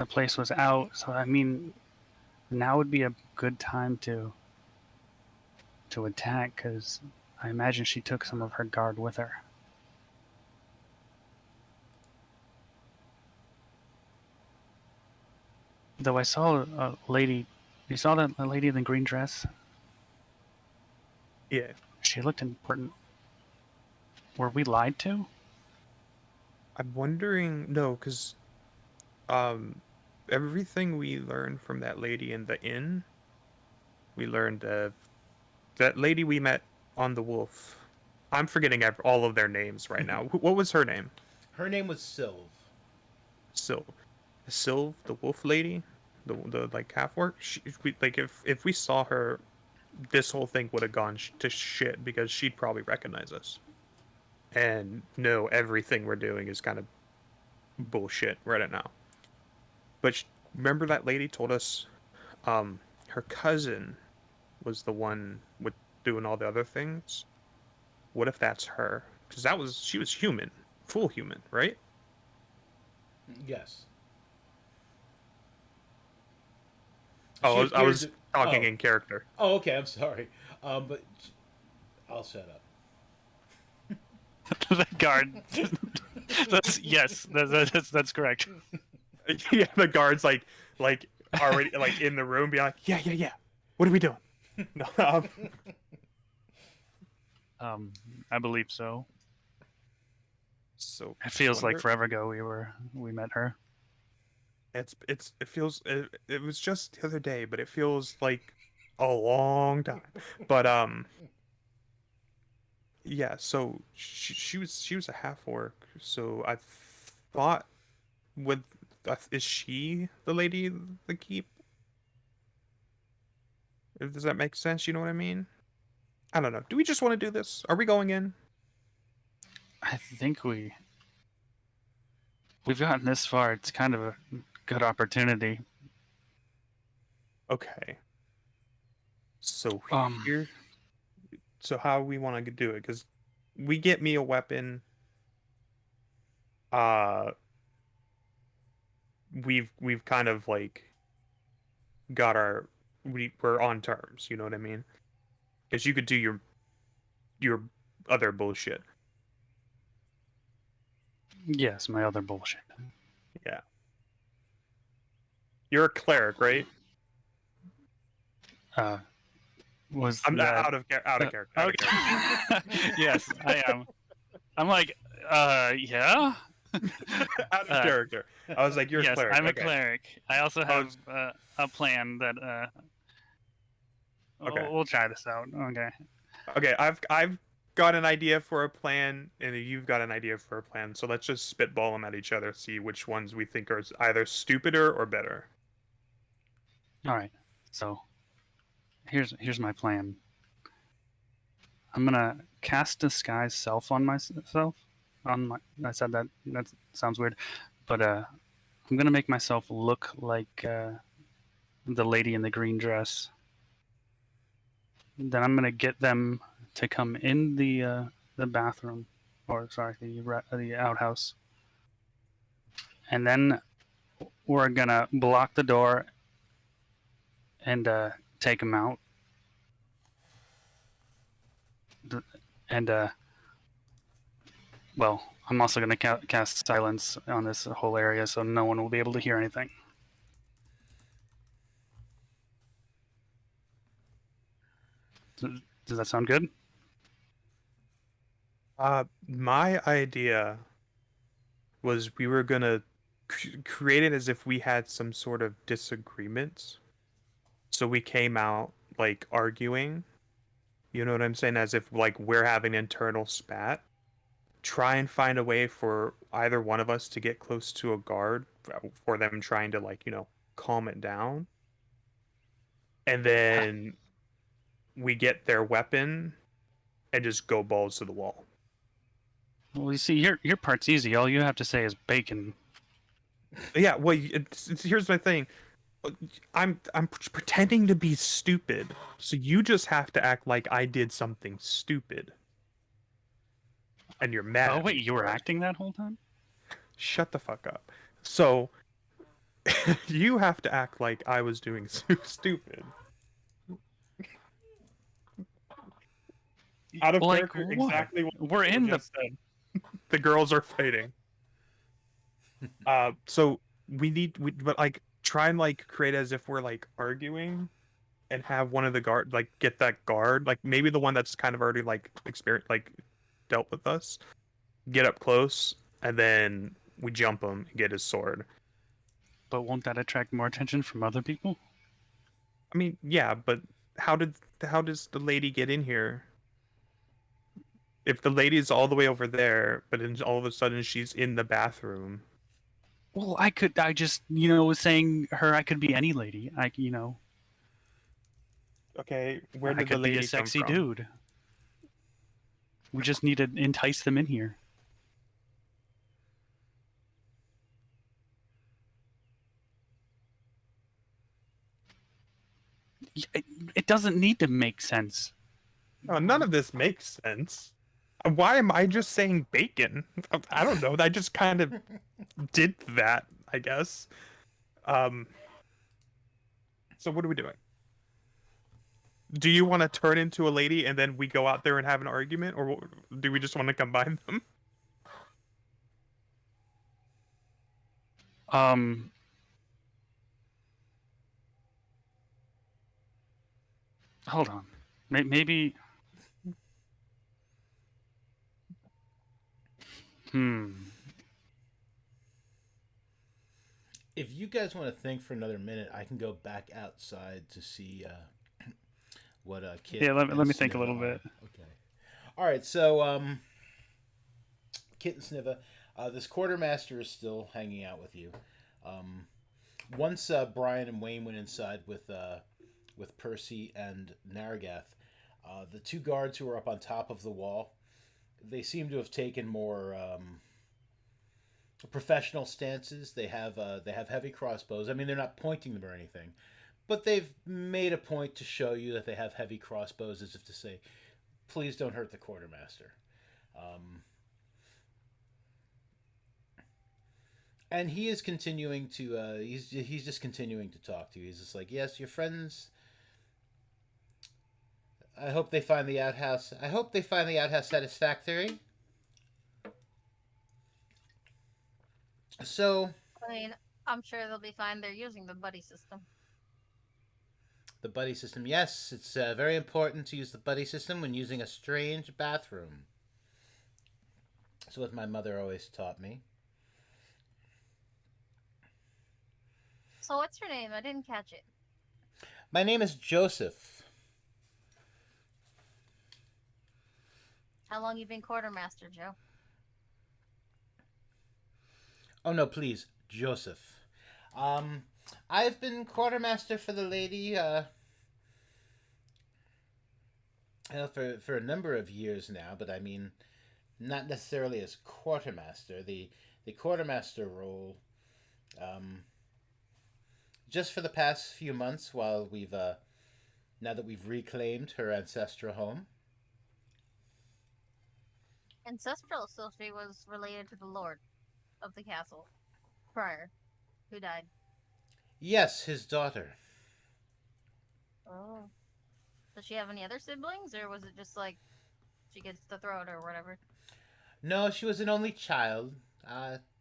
place was out, so I mean, now would be a good time to attack because I imagine she took some of her guard with her. Though I saw a lady. You saw that lady in the green dress? Yeah. She looked important. Were we lied to? I'm wondering, no, because everything we learned from that lady in the inn, we learned that lady we met on the wolf. I'm forgetting all of their names right now. What was her name? Her name was Sylve. Sylve, the wolf lady, the like half orc. We, like if we saw her, this whole thing would have gone to shit because she'd probably recognize us. And no, everything we're doing is kind of bullshit right now. But remember that lady told us, her cousin was the one with doing all the other things. What if that's her? Because she was human, full human, right? Yes. Oh, She I was appeared talking oh. in character. Oh, okay. I'm sorry. But I'll shut up. The guard. That's correct. Yeah, the guards like already like in the room, be like, yeah. What are we doing? No, I believe so. so It feels like forever ago we met her. it feels it was just the other day, but it feels like a long time. But yeah. So she was a half orc. So I thought with is she the lady of the keep? Does that make sense? You know what I mean? I don't know. Do we just want to do this? Are we going in? I think we've gotten this far. It's kind of a good opportunity. Okay. So Um, here, so how we want to do it? Because we get me a weapon. Uh, we've kind of like got we're on terms. You know what I mean? Because you could do your other bullshit. Yes, my other bullshit. Yeah. You're a cleric, right? Was I'm that out of character. Out of character. Yes, I am. I'm like, yeah. Out of character. I was like, you're Yes, a cleric. I'm a Okay. cleric. I also have a plan that Okay. we'll try this out. Okay. Okay, I've got an idea for a plan, and you've got an idea for a plan. So let's just spitball them at each other, see which ones we think are either stupider or better. All right. So here's my plan. I'm gonna cast disguise self on myself. I said that sounds weird, but I'm gonna make myself look like the lady in the green dress. Then I'm gonna get them to come in the bathroom, or sorry, the outhouse, and then we're gonna block the door and take them out. And well, I'm also gonna cast silence on this whole area, so no one will be able to hear anything. Does that sound good? My idea was we were gonna create it as if we had some sort of disagreement. So we came out like arguing. You know what I'm saying? As if like we're having internal spat. Try and find a way for either one of us to get close to a guard for them trying to like calm it down, and then we get their weapon and just go balls to the wall. Well, you see, your part's easy. All you have to say is bacon. Yeah, well, here's my thing. I'm pretending to be stupid, so you just have to act like I did something stupid, and you're mad. Oh at wait, me you were for it. acting that whole time? Shut the fuck up. So you have to act like I was doing stupid. Out of Like character, what? exactly what We're you in the. just said. The girls are fighting. So but like try and like create as if we're like arguing, and have one of the guard like get that guard, like maybe the one that's kind of already like experience like dealt with us, get up close, and then we jump him and get his sword. But won't that attract more attention from other people? I mean, yeah, but how does the lady get in here? If the lady's all the way over there, but then all of a sudden she's in the bathroom. Well, I just, was saying her, I could be any lady. Okay, where I did the could be a lady come sexy from? dude. We just need to entice them in here. It doesn't need to make sense. Oh, none of this makes sense. Why am I just saying bacon? I don't know. I just kind of did that, I guess. Um. So what are we doing? Do you want to turn into a lady and then we go out there and have an argument, or do we just want to combine them? Hold on. Maybe. If you guys want to think for another minute, I can go back outside to see what Kit. Yeah, let and me think a Sniva little are. bit. Okay. All right. So Kit and Sniva, this quartermaster is still hanging out with you. Once Brian and Wayne went inside with Percy and Naragath, the two guards who were up on top of the wall, they seem to have taken more professional stances. They have heavy crossbows. I mean, they're not pointing them or anything, but they've made a point to show you that they have heavy crossbows, as if to say, "Please don't hurt the quartermaster." And he is continuing to. He's just continuing to talk to you. He's just like, "Yes, your friends. I hope they find the outhouse. I hope they find the outhouse satisfactory." So, I mean, I'm sure they'll be fine. They're using the buddy system. the buddy system. Yes, it's very important to use the buddy system when using a strange bathroom. That's what my mother always taught me. So what's your name? I didn't catch it. My name is Joseph. How long you been quartermaster, Joe? Oh no, please, Joseph. I've been quartermaster for the lady for a number of years now, but I mean, not necessarily as quartermaster. The quartermaster role, just for the past few months, while we've now that we've reclaimed her ancestral home. Ancestral, so she was related to the lord of the castle prior, who died. Yes, his daughter. Oh. Does she have any other siblings, or was it just like she gets the throne or whatever? No, she was an only child.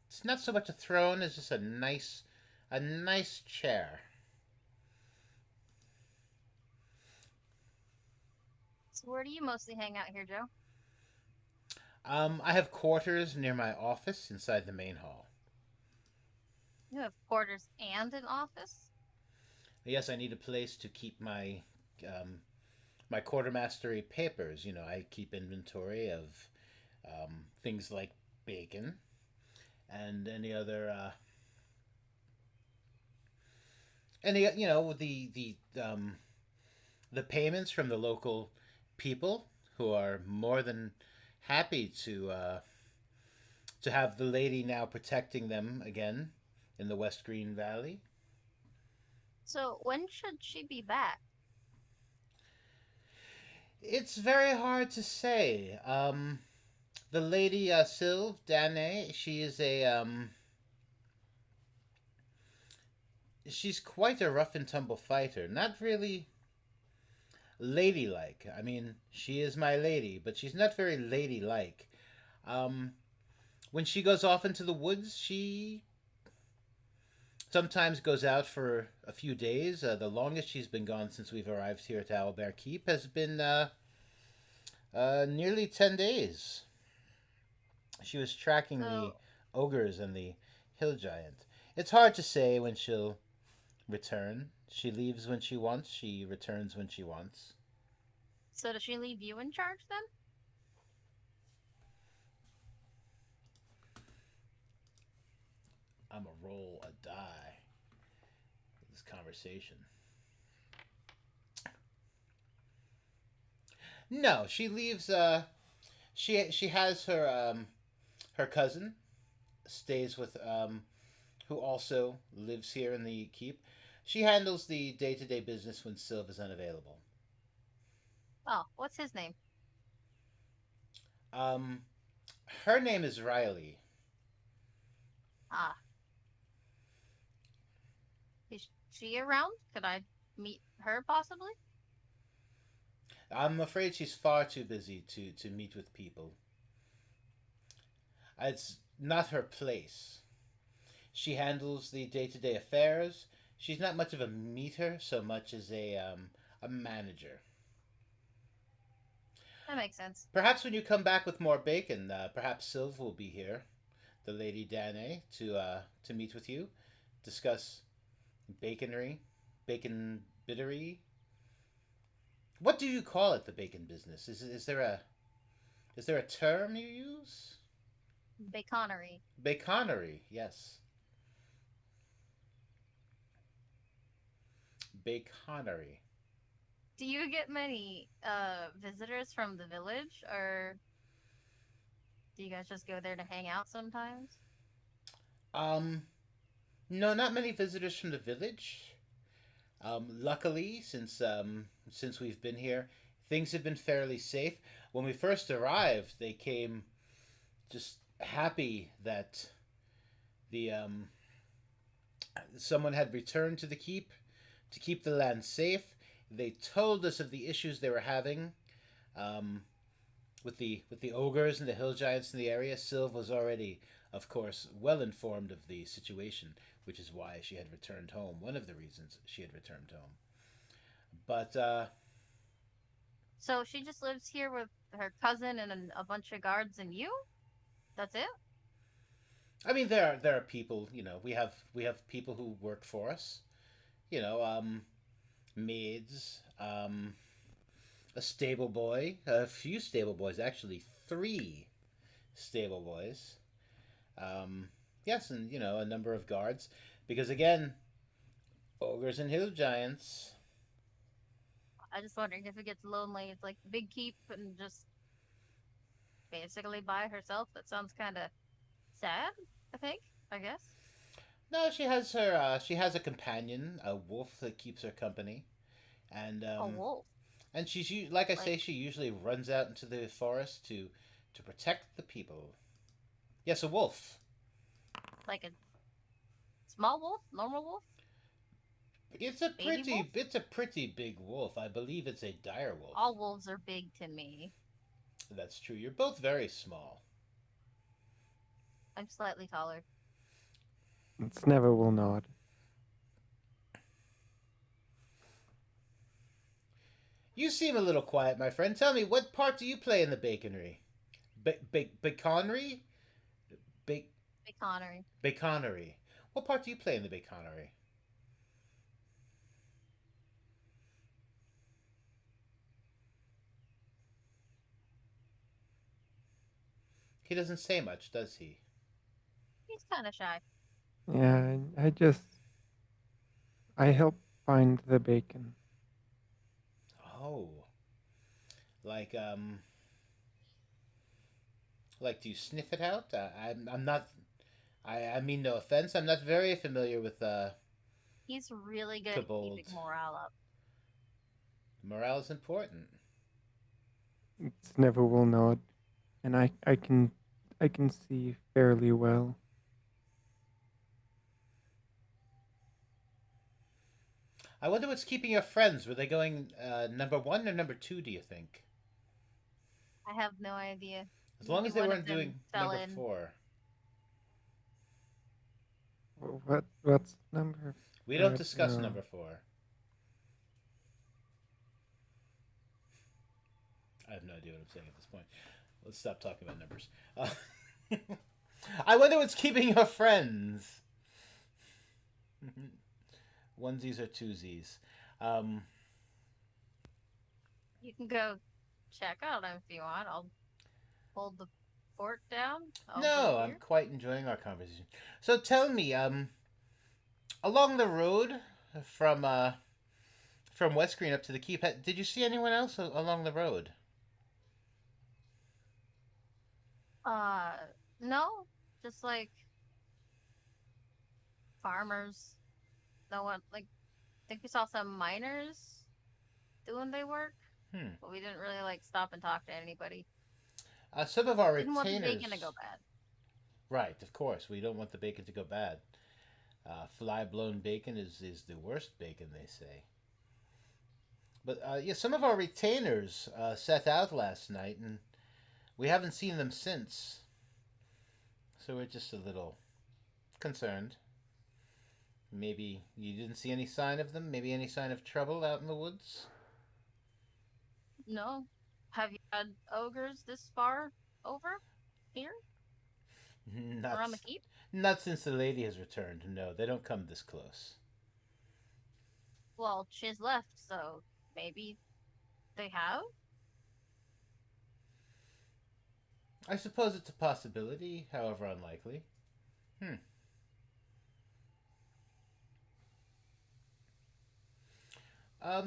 It's not so much a throne as just a nice chair. So where do you mostly hang out here, Joe? I have quarters near my office inside the main hall. You have quarters and an office? Yes, I need a place to keep my quartermastery papers. You know, I keep inventory of things like bacon and any other And the payments from the local people who are more than happy to have the lady now protecting them again in the West Green Valley. So when should she be back? It's very hard to say. The lady Sylve Danae, she's quite a rough and tumble fighter. Not really ladylike. I mean, she is my lady, but she's not very ladylike. Um, when she goes off into the woods, she sometimes goes out for a few days. The longest she's been gone since we've arrived here at Owlbear Keep has been nearly 10 days. She was tracking the So ogres and the hill giant. It's hard to say when she'll return. She leaves when she wants, she returns when she wants. so does she leave you in charge then? I'm a roll a die. This conversation. No, she leaves. She has her cousin stays with who also lives here in the keep. She handles the day to day business when Sylv is unavailable. Oh, what's his name? Um, her name is Riley. Ah, is she around? Could I meet her possibly? I'm afraid she's far too busy to meet with people. It's not her place. She handles the day to day affairs. She's not much of a meter so much as a manager. That makes sense. Perhaps when you come back with more bacon, perhaps Sylv will be here, the Lady Danae, to meet with you, discuss baconery, bacon bittery. What do you call it? The bacon business is there a term you use? Baconery. Baconery, yes, baconery. Do you get many visitors from the village, or do you guys just go there to hang out sometimes? Um, no, not many visitors from the village. Luckily, since we've been here, things have been fairly safe. When we first arrived, they came just happy that the someone had returned to the keep to keep the land safe. They told us of the issues they were having um, with the ogres and the hill giants in the area. Sylv was already, of course, well informed of the situation, which is why she had returned home. One of the reasons she had returned home. But So she just lives here with her cousin and a bunch of guards and you? That's it? I mean, there are people. We have people who work for us. You know, maids, a stable boy, a few stable boys, actually three stable boys. Yes, and a number of guards, because again, ogres and hill giants. I just wondering if it gets lonely. It's like big keep and just basically by herself. That sounds kind of sad, I think, I guess. No, she has a companion, a wolf that keeps her company, and A wolf. like I Like say, she usually runs out into the forest to protect the people. Yes, a wolf. like a small wolf? Normal wolf? Baby wolf? It's a pretty big wolf. I believe it's a dire wolf. All wolves are big to me. That's true. You're both very small. I'm slightly taller. It's never will nod. You seem a little quiet, my friend. Tell me, what part do you play in the baconery? Baconery? Ba- Big Connery. baconery. What part do you play in the baconery? He doesn't say much, does he? He's kind of shy. Yeah, I help find the bacon. Oh, like like do you sniff it out? I'm not. I mean no offense. I'm not very familiar with He's really good at kobold. keeping morale up. Morale is important. Snever will nod, and I can see fairly well. I wonder what's keeping your friends. Were they going number one or number two? Do you think? I have no idea. As long as Maybe they one of weren't them doing fell number in. four, What's number? we don't discuss No. number four. I have no idea what I'm saying at this point. Let's stop talking about numbers. I wonder what's keeping your friends. Onesies or twosies. You can go check out him if you want. I'll hold the fort down. I'll No, wait I'm here. quite enjoying our conversation. So tell me, along the road from from West Green up to the keep, did you see anyone else along the road? Uh, no, just like farmers. No one like. Think we saw some miners doing their work, Hmm. but we didn't really like stop and talk to anybody. Some of our Didn't want the retainers. bacon to go bad. Right, of course. We don't want the bacon to go bad. Fly blown bacon is the worst bacon, they say. But yeah, some of our retainers set out last night, and we haven't seen them since. So we're just a little concerned. Maybe you didn't see any sign of them? Maybe any sign of trouble out in the woods? No, have you had ogres this far over here Not, around the keep? not since the lady has returned. No, they don't come this close. Well, she's left, so maybe they have. I suppose it's a possibility, however unlikely. Hmm.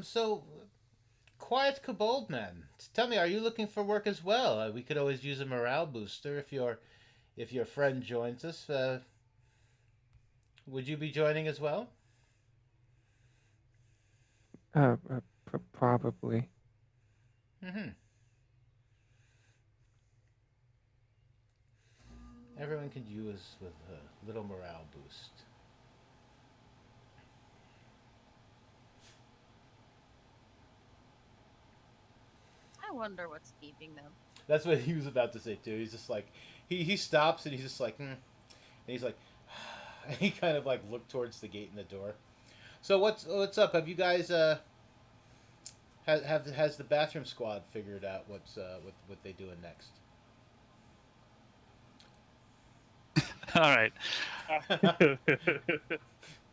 So quiet kobold man. Tell me, are you looking for work as well? We could always use a morale booster if your friend joins us. Would you be joining as well? Probably. Mm-hmm. Everyone could use with a little morale boost. I wonder what's keeping them. That's what he was about to say too. He's just like he stops and he's just like, and he's like, and he kind of like looked towards the gate and the door. So what's up? Have you guys has the bathroom squad figured out what they doing next? All right.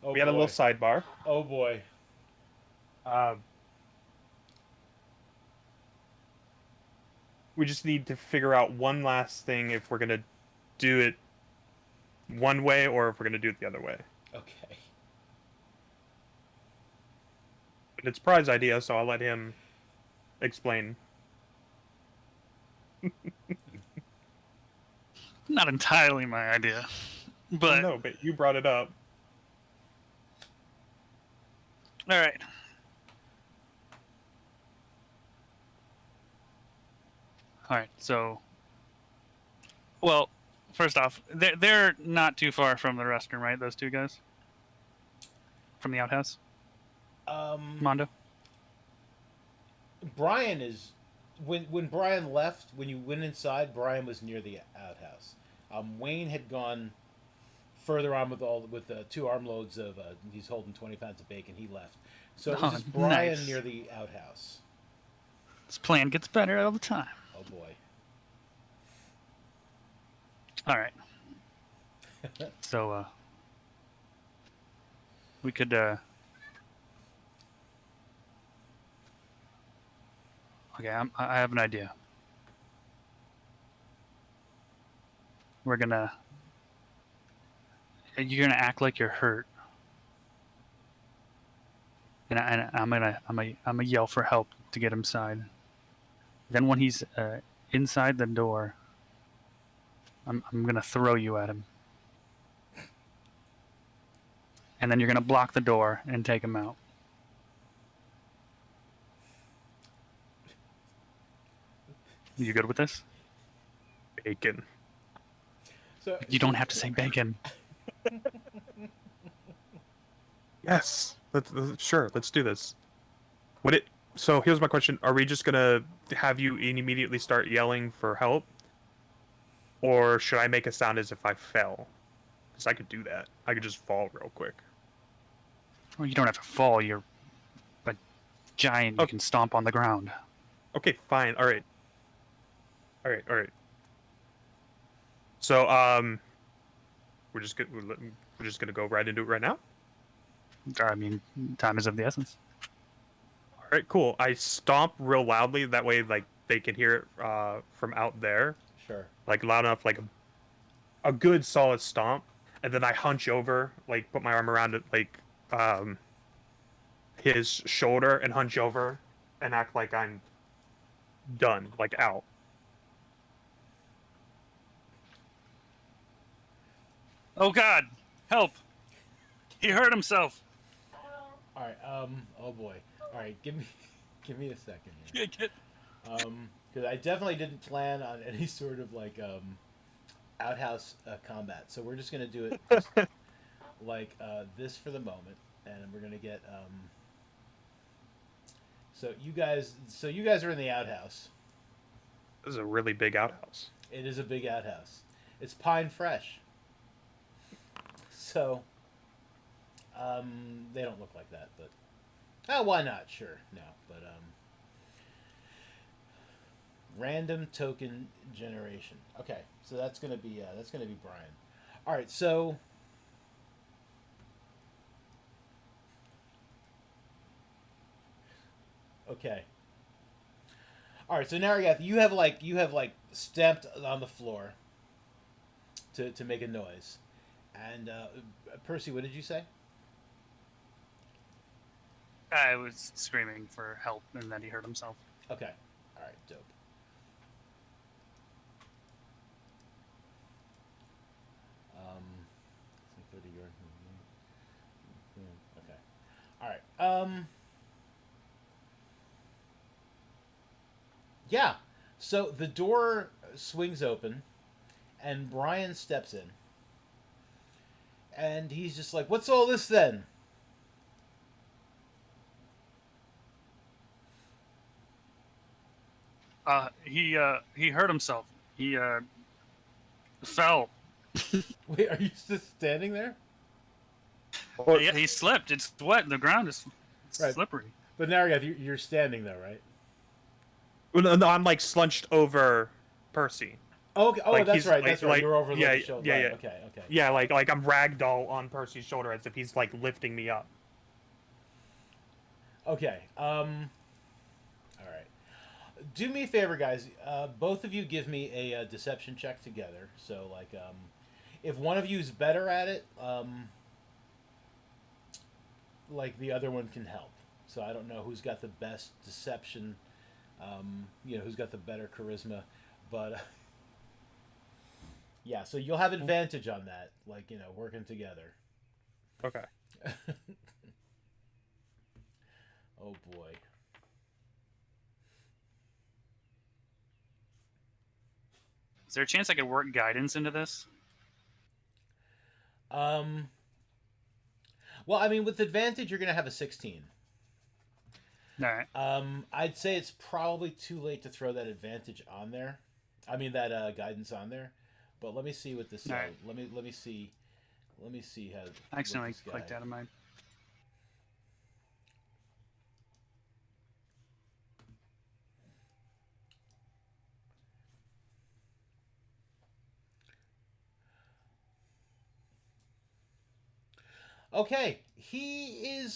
Oh We had a little boy. sidebar. Oh boy. We just need to figure out one last thing if we're gonna do it one way or if we're gonna do it the other way. Okay. But it's Pride's idea, so I'll let him explain. Not entirely my idea, but No, but you brought it up. all right. All right. So, well, first off, they're not too far from the restaurant, right? Those two guys from the outhouse, Mondo. Brian is when Brian left. When you went inside, Brian was near the outhouse. Wayne had gone further on with the two armloads of he's holding 20 pounds of bacon. He left, so it was Oh, just Brian nice. near the outhouse. This plan gets better all the time. Oh boy. All right. So, we could. Okay, I have an idea. You're gonna act like you're hurt. and I'm gonna yell for help to get him inside. Then when he's inside the door, I'm gonna throw you at him, and then you're gonna block the door and take him out. You good with this? Bacon. So You don't have to say bacon. Yes. Sure. Let's do this. Would it? So here's my question: are we just gonna have you immediately start yelling for help, or should I make a sound as if I fell? Because I could do that. I could just fall real quick. Well, you don't have to fall. You're a giant. You Oh. can stomp on the ground. Okay. Fine. All right. All right. All right. So we're just gonna go right into it right now. I mean, time is of the essence. All right. Cool. I stomp real loudly. That way, like they can hear it from out there. sure. Like loud enough, like a good solid stomp, and then I hunch over, like put my arm around it, like his shoulder, and hunch over, and act like I'm done, like out. Oh God! Help! He hurt himself. All right. Oh boy. All right. Give me a second here. Get- Because I definitely didn't plan on any sort of like outhouse combat. So we're just gonna do it just like this for the moment, and we're gonna get. So you guys are in the outhouse. This is a really big outhouse. It is a big outhouse. It's pine fresh. So they don't look like that, but why not? Sure, no, but random token generation. Okay, so that's gonna be Brian. All right, so okay. All right, so now you have like stamped on the floor to make a noise, and Percy, what did you say? I was screaming for help, and then he hurt himself. Okay, all right, dope. I think 30 yards. Okay, all right. Yeah. So the door swings open, and Brian steps in, and he's just like, "What's all this then?" He hurt himself. He fell. Wait, are you still standing there? Yeah, he slipped. It's wet. The ground is Right. slippery. But Nargath, you're standing though, right? Well, no, I'm like slunched over Percy. Oh, okay. Oh, Like, that's he's, right. like- That's right. like- You're over yeah, the shoulder. yeah, Right, yeah. Okay. Okay. Yeah, like I'm ragdoll on Percy's shoulder as if he's like lifting me up. Okay. All right. Do me a favor, guys. Both of you give me a, deception check together. So, like, if one of you is better at it, like the other one can help. So I don't know who's got the best deception. Who's got the better charisma, but yeah. So you'll have advantage on that. Like, working together. Okay. Oh boy. Is there a chance I could work guidance into this? Um. Well, I mean, with advantage, you're gonna have a 16. All right. I'd say it's probably too late to throw that advantage on there. I mean that guidance on there. But let me see what this. Alright. Let me see. Let me see how. I accidentally what this clicked guy- out of mine. Okay, he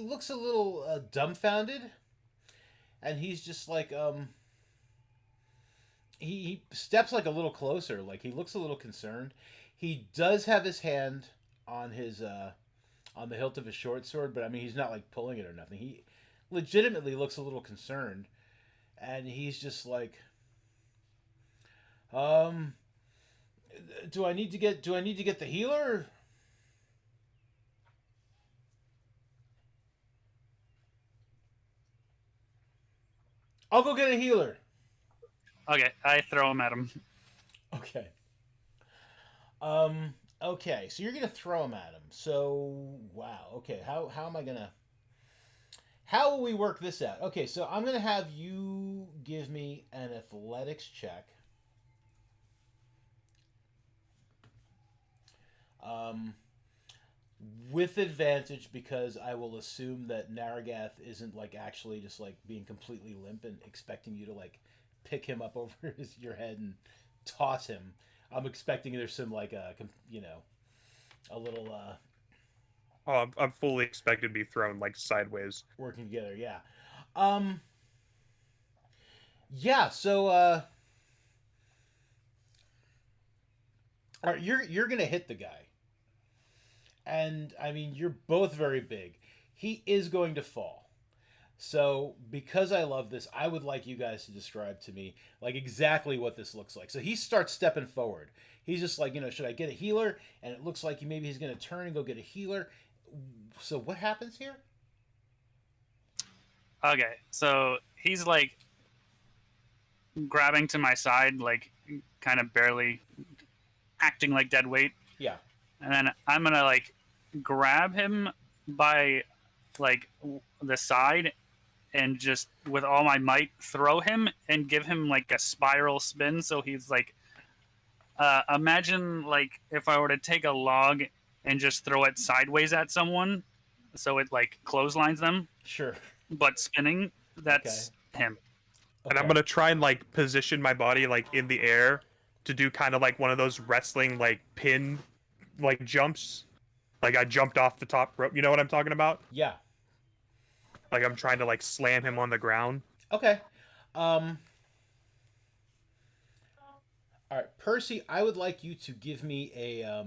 looks a little dumbfounded, and he's just like he steps like a little closer, like he looks a little concerned. He does have his hand on on the hilt of his short sword, but I mean he's not like pulling it or nothing. He legitimately looks a little concerned, and he's just like, um, do I need to get the healer? I'll go get a healer. Okay, I throw him at him. Okay. Okay, so you're gonna throw him at him. So wow. Okay, how am I gonna? How will we work this out? Okay, so I'm gonna have you give me an athletics check. Um, with advantage because I will assume that Naragath isn't like actually just like being completely limp and expecting you to like pick him up over your head and toss him. I'm expecting there's some like a little Oh, I'm fully expected to be thrown like sideways. working together. Yeah. Um. Yeah. So all right, you're gonna hit the guy, and I mean you're both very big. He is going to fall. So, because I love this, I would like you guys to describe to me like exactly what this looks like. So he starts stepping forward. He's just like, should I get a healer? And it looks like maybe he's going to turn and go get a healer. So what happens here? Okay, so he's like grabbing to my side, like kind of barely acting like dead weight, Yeah. and then I'm gonna like grab him by like the side and just with all my might throw him and give him like a spiral spin. So he's like, imagine like if I were to take a log and just throw it sideways at someone, so it like clotheslines them, Sure. but spinning. That's him. And I'm gonna try and like position my body like in the air to do kind of like one of those wrestling like pin like jumps. Like I jumped off the top rope. You know what I'm talking about? Yeah. Like I'm trying to like slam him on the ground. Okay. All right, Percy, I would like you to give me a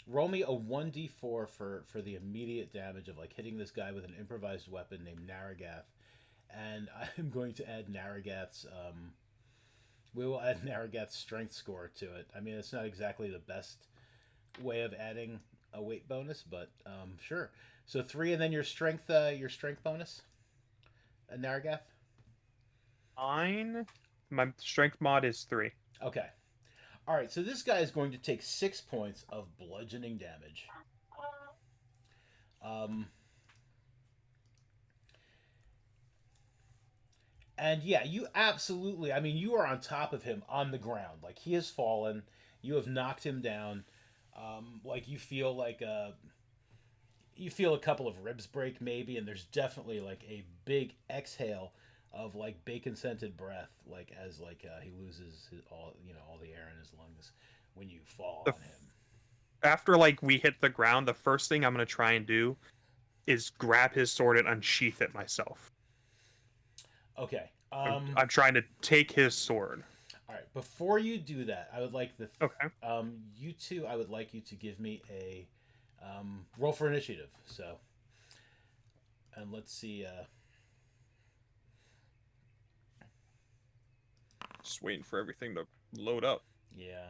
roll me a 1d4 for the immediate damage of like hitting this guy with an improvised weapon named Naragath. And I'm going to add Naragath's we will add Naragath's strength score to it. I mean, it's not exactly the best way of adding a weight bonus, but sure. So 3 and then your strength bonus. Naragath? My strength mod is 3. Okay. All right, so this guy is going to take 6 points of bludgeoning damage. And yeah, you absolutely, I mean, you are on top of him on the ground. Like, he has fallen. You have knocked him down. Like, you feel like you feel a couple of ribs break maybe, and there's definitely like a big exhale of like bacon scented breath, like as like he loses all the air in his lungs when you fall on him. After like we hit the ground, the first thing I'm gonna try and do is grab his sword and unsheath it myself. Okay. I'm trying to take his sword. All right. Before you do that, I would like Okay. you two. I would like you to give me a roll for initiative. So, and let's see. Just waiting for everything to load up. Yeah.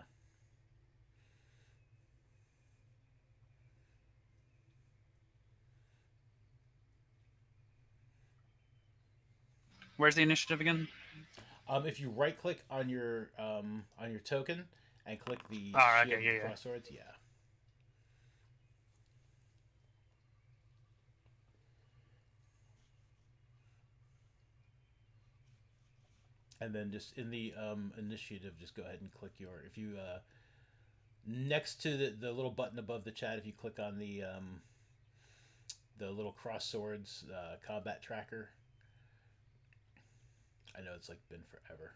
Where's the initiative again? If you right click on your token and click the Oh, shield okay, yeah. crosswords, yeah. And then just in the initiative, just go ahead and click if you next to the little button above the chat, if you click on the little cross swords combat tracker. I know it's like been forever.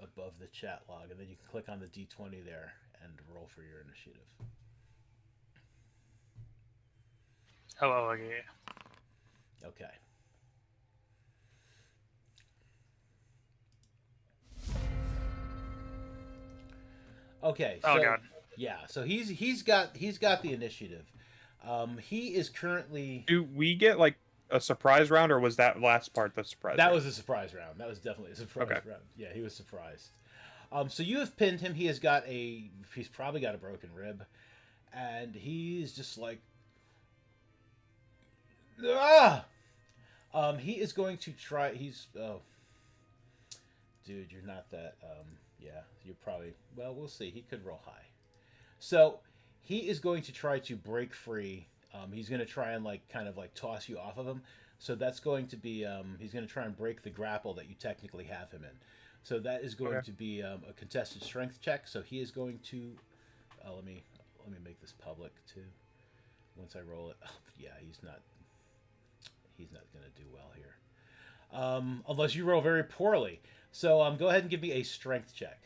Above the chat log, and then you can click on the D20 there and roll for your initiative. Oh, okay. Okay. Okay. So, Oh god. yeah. So he's got the initiative. He is currently. Do we get like a surprise round, or was that last part the surprise? That round? was a surprise round. That was definitely a surprise Okay. round. Yeah, he was surprised. So you have pinned him. He has got a. He's probably got a broken rib, and he's just like. Ah! He is going to try. He's. Oh. Dude, you're not that. Yeah, you're probably. Well, we'll see. He could roll high. So he is going to try to break free. He's going to try and like kind of like toss you off of him. So that's going to be. He's going to try and break the grapple that you technically have him in. So that is going to be a contested strength check. So he is going to. Let me make this public too. Once I roll it, yeah, he's not. He's not going to do well here, unless you roll very poorly. So go ahead and give me a strength check.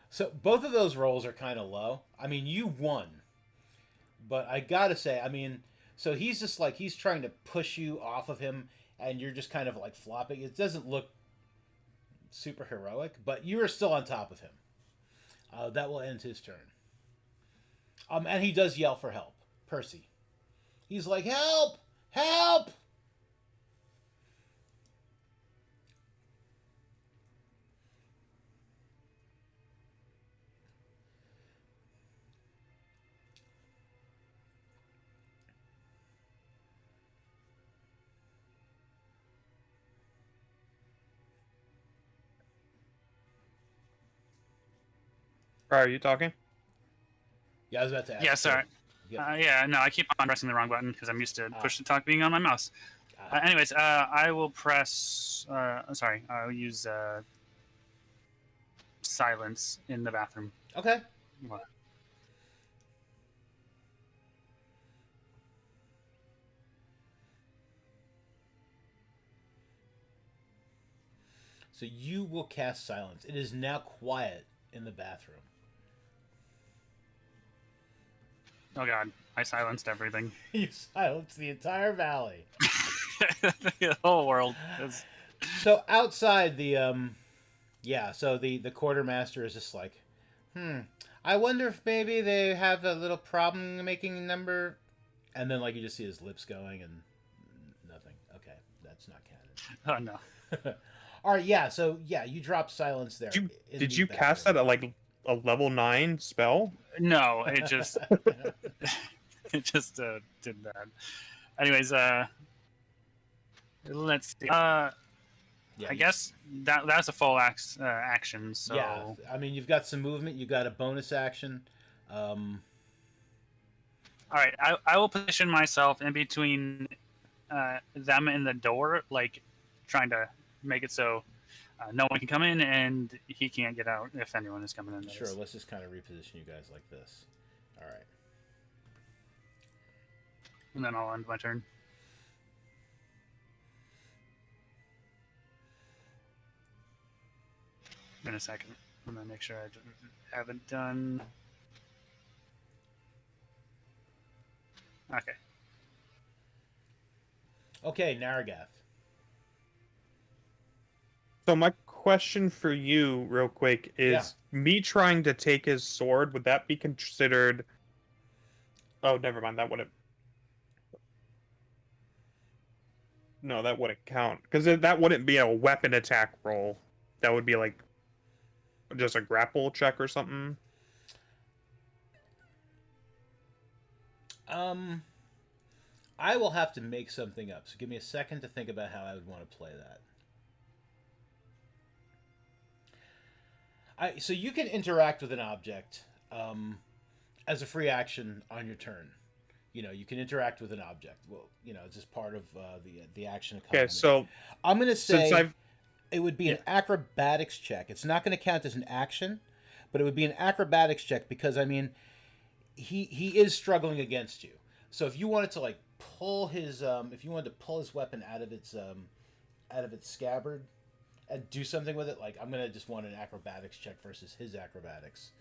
So both of those rolls are kind of low. I mean, you won, but I gotta say, I mean, so he's just like he's trying to push you off of him, and you're just kind of like flopping. It doesn't look super heroic, but you are still on top of him. That will end his turn. And he does yell for help, Percy. He's like, "Help! Help!" Are you talking? Yeah, I was about to ask. Yeah, sorry. Yeah. Yeah, no, I keep on pressing the wrong button because I'm used to push to talk being on my mouse. Ah. Anyways, I will press. Sorry, I'll use silence in the bathroom. Okay. What? So you will cast silence. It is now quiet in the bathroom. Oh God, I silenced everything. You silence the entire valley. The whole world is. So outside the so the quartermaster is just like, I wonder if maybe they have a little problem making a number, and then like you just see his lips going and nothing. Okay, that's not canon. Oh no. All right, yeah. So yeah, you drop silence there. Did you cast that at like a level 9 spell? No, it just it just did that. Anyways, let's see. Yeah, I guess that's a full action. So yeah, I mean you've got some movement. You got a bonus action. All right, I will position myself in between them and the door, like trying to make it so no one can come in and he can't get out if anyone is coming in. Sure, let's just kind of reposition you guys like this. All right. And then I'll end my turn. In a second. I'm gonna make sure I haven't done. Okay. Okay, Naragath. So my question for you, real quick, is me trying to take his sword. Would that be considered? Oh, never mind. That wouldn't. No, that wouldn't count because that wouldn't be a weapon attack roll. That would be like just a grapple check or something. I will have to make something up. So give me a second to think about how I would want to play that. So you can interact with an object as a free action on your turn. You know, you can interact with an object. Well, you know, it's just part of the action economy. Okay, so I'm going to say since I've it would be an acrobatics check. It's not going to count as an action, but it would be an acrobatics check because I mean, he is struggling against you. So if you wanted to like pull his if you wanted to pull his weapon out of its scabbard and do something with it, like I'm gonna just want an acrobatics check versus his acrobatics.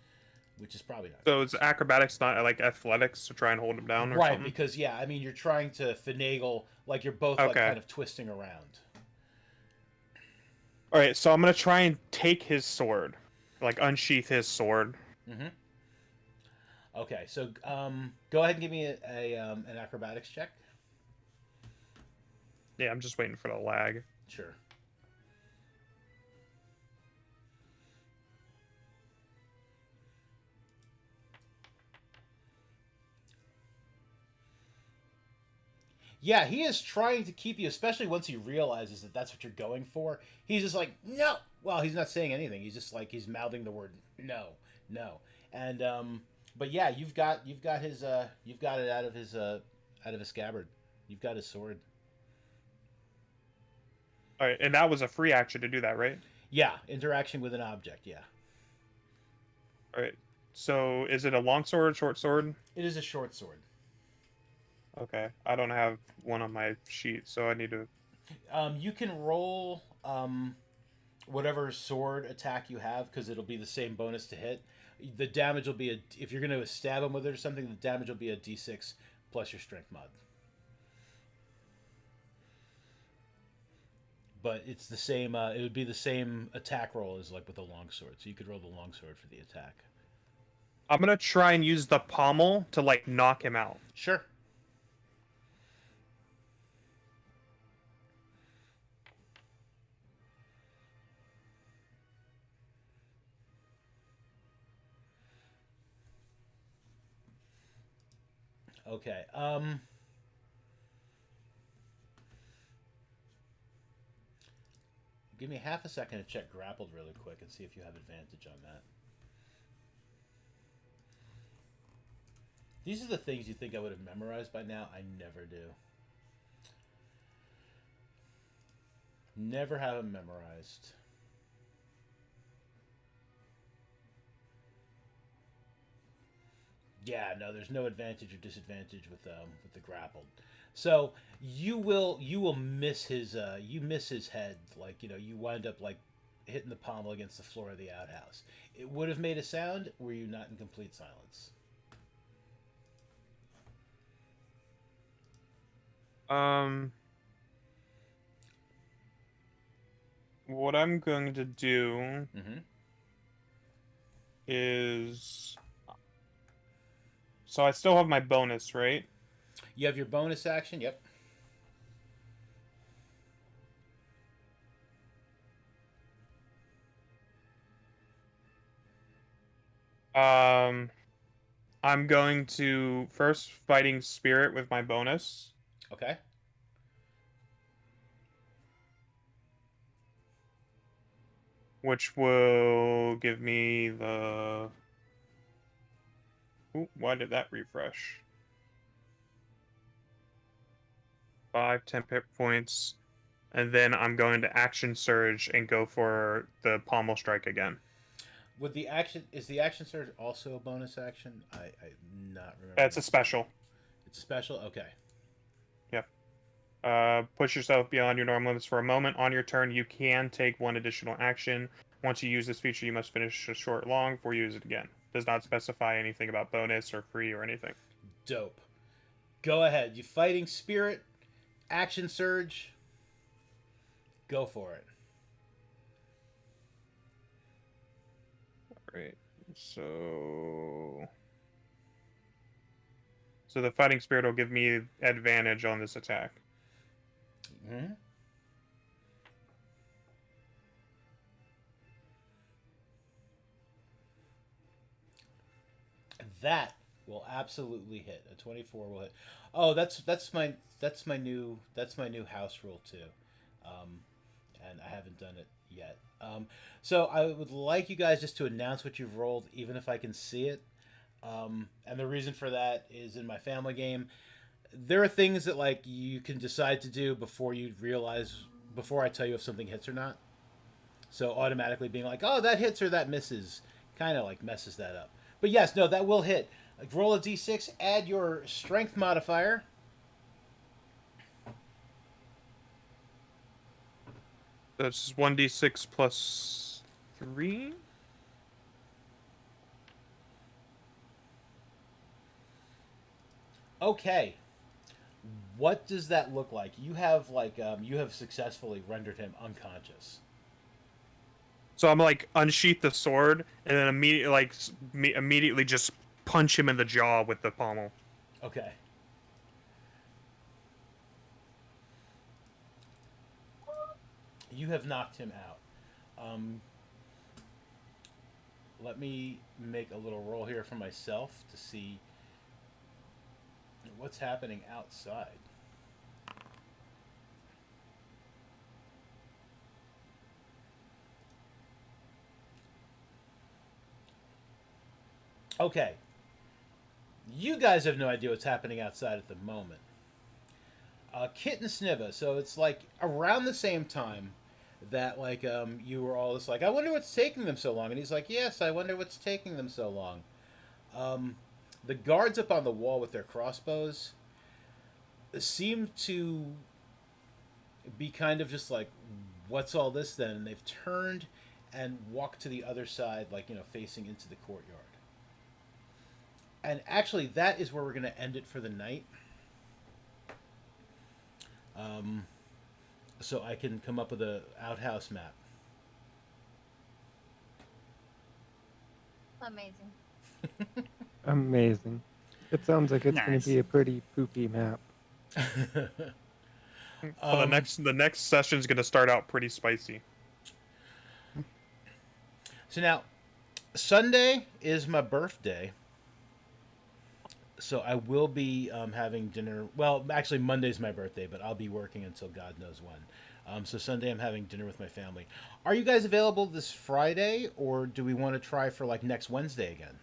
which is probably not. So is acrobatics not like athletics to try and hold him down or Right, something? because yeah, I mean you're trying to finagle, like you're both like Okay. kind of twisting around. All right, so I'm gonna try and take his sword, like unsheath his sword. Mm-hmm. Okay, so go ahead and give me an acrobatics check. Yeah, I'm just waiting for the lag. Sure. Yeah, he is trying to keep you, especially once he realizes that that's what you're going for. He's just like, no. Well, he's not saying anything. He's just like he's mouthing the word no, no. And but yeah, you've got you've got it out of his scabbard. You've got his sword. All right, and that was a free action to do that, right? Yeah, interaction with an object. Yeah, All right. So is it a long sword, short sword? it is a short sword. Okay, I don't have one on my sheet, so I need to. You can roll whatever sword attack you have because it'll be the same bonus to hit. The damage will be if you're going to stab him with it or something. The damage will be a d6 plus your strength mod. But it's the same. It would be the same attack roll as like with a longsword. So you could roll the longsword for the attack. I'm gonna try and use the pommel to like knock him out. Sure. Okay. Give me half a second to check grappled really quick and see if you have advantage on that. These are the things you think I would have memorized by now. I never do. Never have them memorized. Yeah, no, there's no advantage or disadvantage with the grappled. So you will miss his you miss his head, like you wind up like hitting the pommel against the floor of the outhouse. It would have made a sound were you not in complete silence. What I'm going to do Mm-hmm. is, so I still have my bonus, right? You have your bonus action. Yep. I'm going to first fighting spirit with my bonus, Okay. which will give me the. Ooh, why did that refresh? 5, 10 hit points, and then I'm going to action surge and go for the pommel strike again. With the action, is the action surge also a bonus action? I'm not remember. That's a special. It's a special. Okay. Yep. Push yourself beyond your normal limits for a moment. On your turn, you can take one additional action. Once you use this feature, you must finish a short long before you use it again. Does not specify anything about bonus or free or anything. Dope. Go ahead. You fighting spirit, action surge. Go for it. Right. So the fighting spirit will give me advantage on this attack. Mm-hmm. That will absolutely hit. A 24 will hit. Oh, that's my new house rule too, and I haven't done it yet. So I would like you guys just to announce what you've rolled, even if I can see it. And the reason for that is in my family game, there are things that like you can decide to do before you realize before I tell you if something hits or not. So automatically being like, oh, that hits or that misses, kind of like messes that up. But yes, no, that will hit. Like, roll a d6, add your strength modifier. That's 1d6 plus 3. Okay. What does that look like? You have you have successfully rendered him unconscious. So I'm like unsheath the sword and then immediately just punch him in the jaw with the pommel. Okay. You have knocked him out. Um, Let me make a little roll here for myself to see what's happening outside. Okay. You guys have no idea what's happening outside at the moment. Kit and Sniva, so it's like around the same time that you were all just like, I wonder what's taking them so long. And he's like, yes, I wonder what's taking them so long. Um, the guards up on the wall with their crossbows seem to be kind of just like, what's all this then? And they've turned and walked to the other side, facing into the courtyard. And actually, that is where we're going to end it for the night. So I can come up with a outhouse map. Amazing. Amazing. It sounds like it's going Nice. to be a pretty poopy map. Well, the next session's gonna start out pretty spicy. So now, Sunday is my birthday. So I will be having dinner. Well, actually, Monday's my birthday, but I'll be working until God knows when. So Sunday, I'm having dinner with my family. Are you guys available this Friday, or do we want to try for next Wednesday again?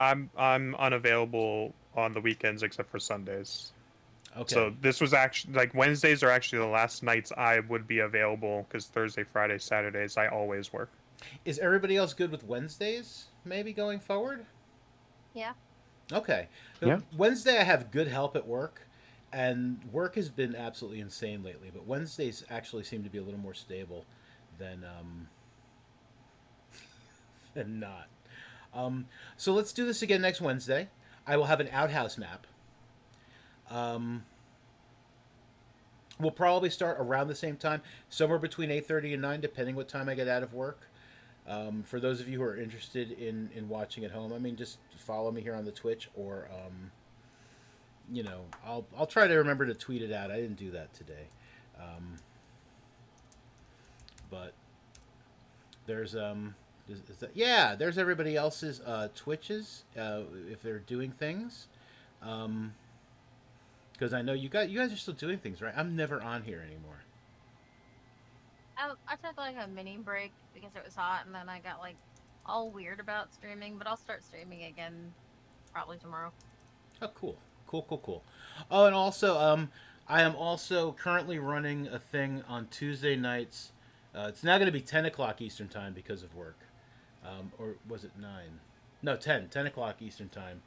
I'm unavailable on the weekends except for Sundays. Okay. So this was actually Wednesdays are actually the last nights I would be available because Thursday, Friday, Saturdays I always work. Is everybody else good with Wednesdays? Maybe going forward. Yeah. Okay. Yeah. Wednesday, I have good help at work, and work has been absolutely insane lately. But Wednesdays actually seem to be a little more stable than than not. So let's do this again next Wednesday. I will have an outhouse map. We'll probably start around the same time, somewhere between 8:30 and 9, depending what time I get out of work. For those of you who are interested in watching at home, I mean, just follow me here on the Twitch, or I'll try to remember to tweet it out. I didn't do that today, but there's there's everybody else's Twitches if they're doing things, because I know you guys are still doing things, right? I'm never on here anymore. I took a mini break because it was hot, and then I got all weird about streaming. But I'll start streaming again probably tomorrow. Oh, cool. Oh, and also, I am also currently running a thing on Tuesday nights. It's now going to be 10 o'clock Eastern time because of work. Or was it 9? No, 10 o'clock Eastern time.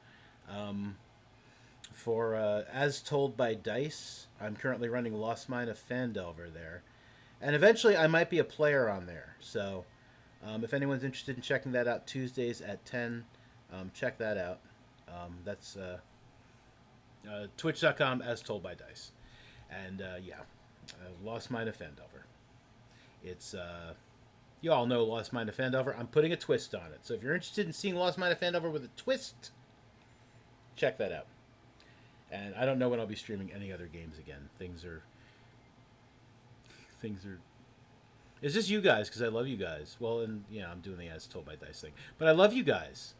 For As Told by Dice, I'm currently running Lost Mine of Fandelver there. And eventually I might be a player on there. So if anyone's interested in checking that out, Tuesdays at 10, check that out. That's twitch.com as told by dice. And Lost Mine of Fandelver. It's, you all know Lost Mine of Fandelver. I'm putting a twist on it. So if you're interested in seeing Lost Mine of Fandelver with a twist, check that out. And I don't know when I'll be streaming any other games again. Things are. It's just you guys, because I love you guys. Well, and I'm doing the As Told by Dice thing, but I love you guys.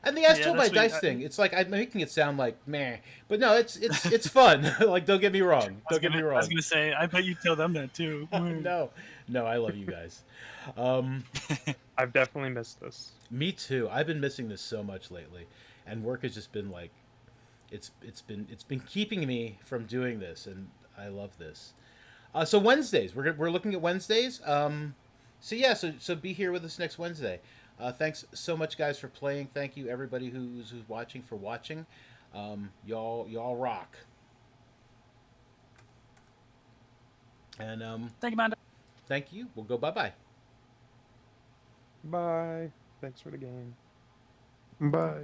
And the As Told by Dice thing, it's like I'm making it sound like meh, but no, it's fun. Don't get me wrong. I was gonna say, I bet you tell them that too. No, I love you guys. I've definitely missed this. Me too. I've been missing this so much lately, and work has just been it's been keeping me from doing this, and I love this. So Wednesdays, we're looking at Wednesdays. So be here with us next Wednesday. Thanks so much, guys, for playing. Thank you, everybody who's watching, for watching. Y'all rock. And Thank you, Manda. thank you. We'll go bye. Bye. Thanks for the game. Bye.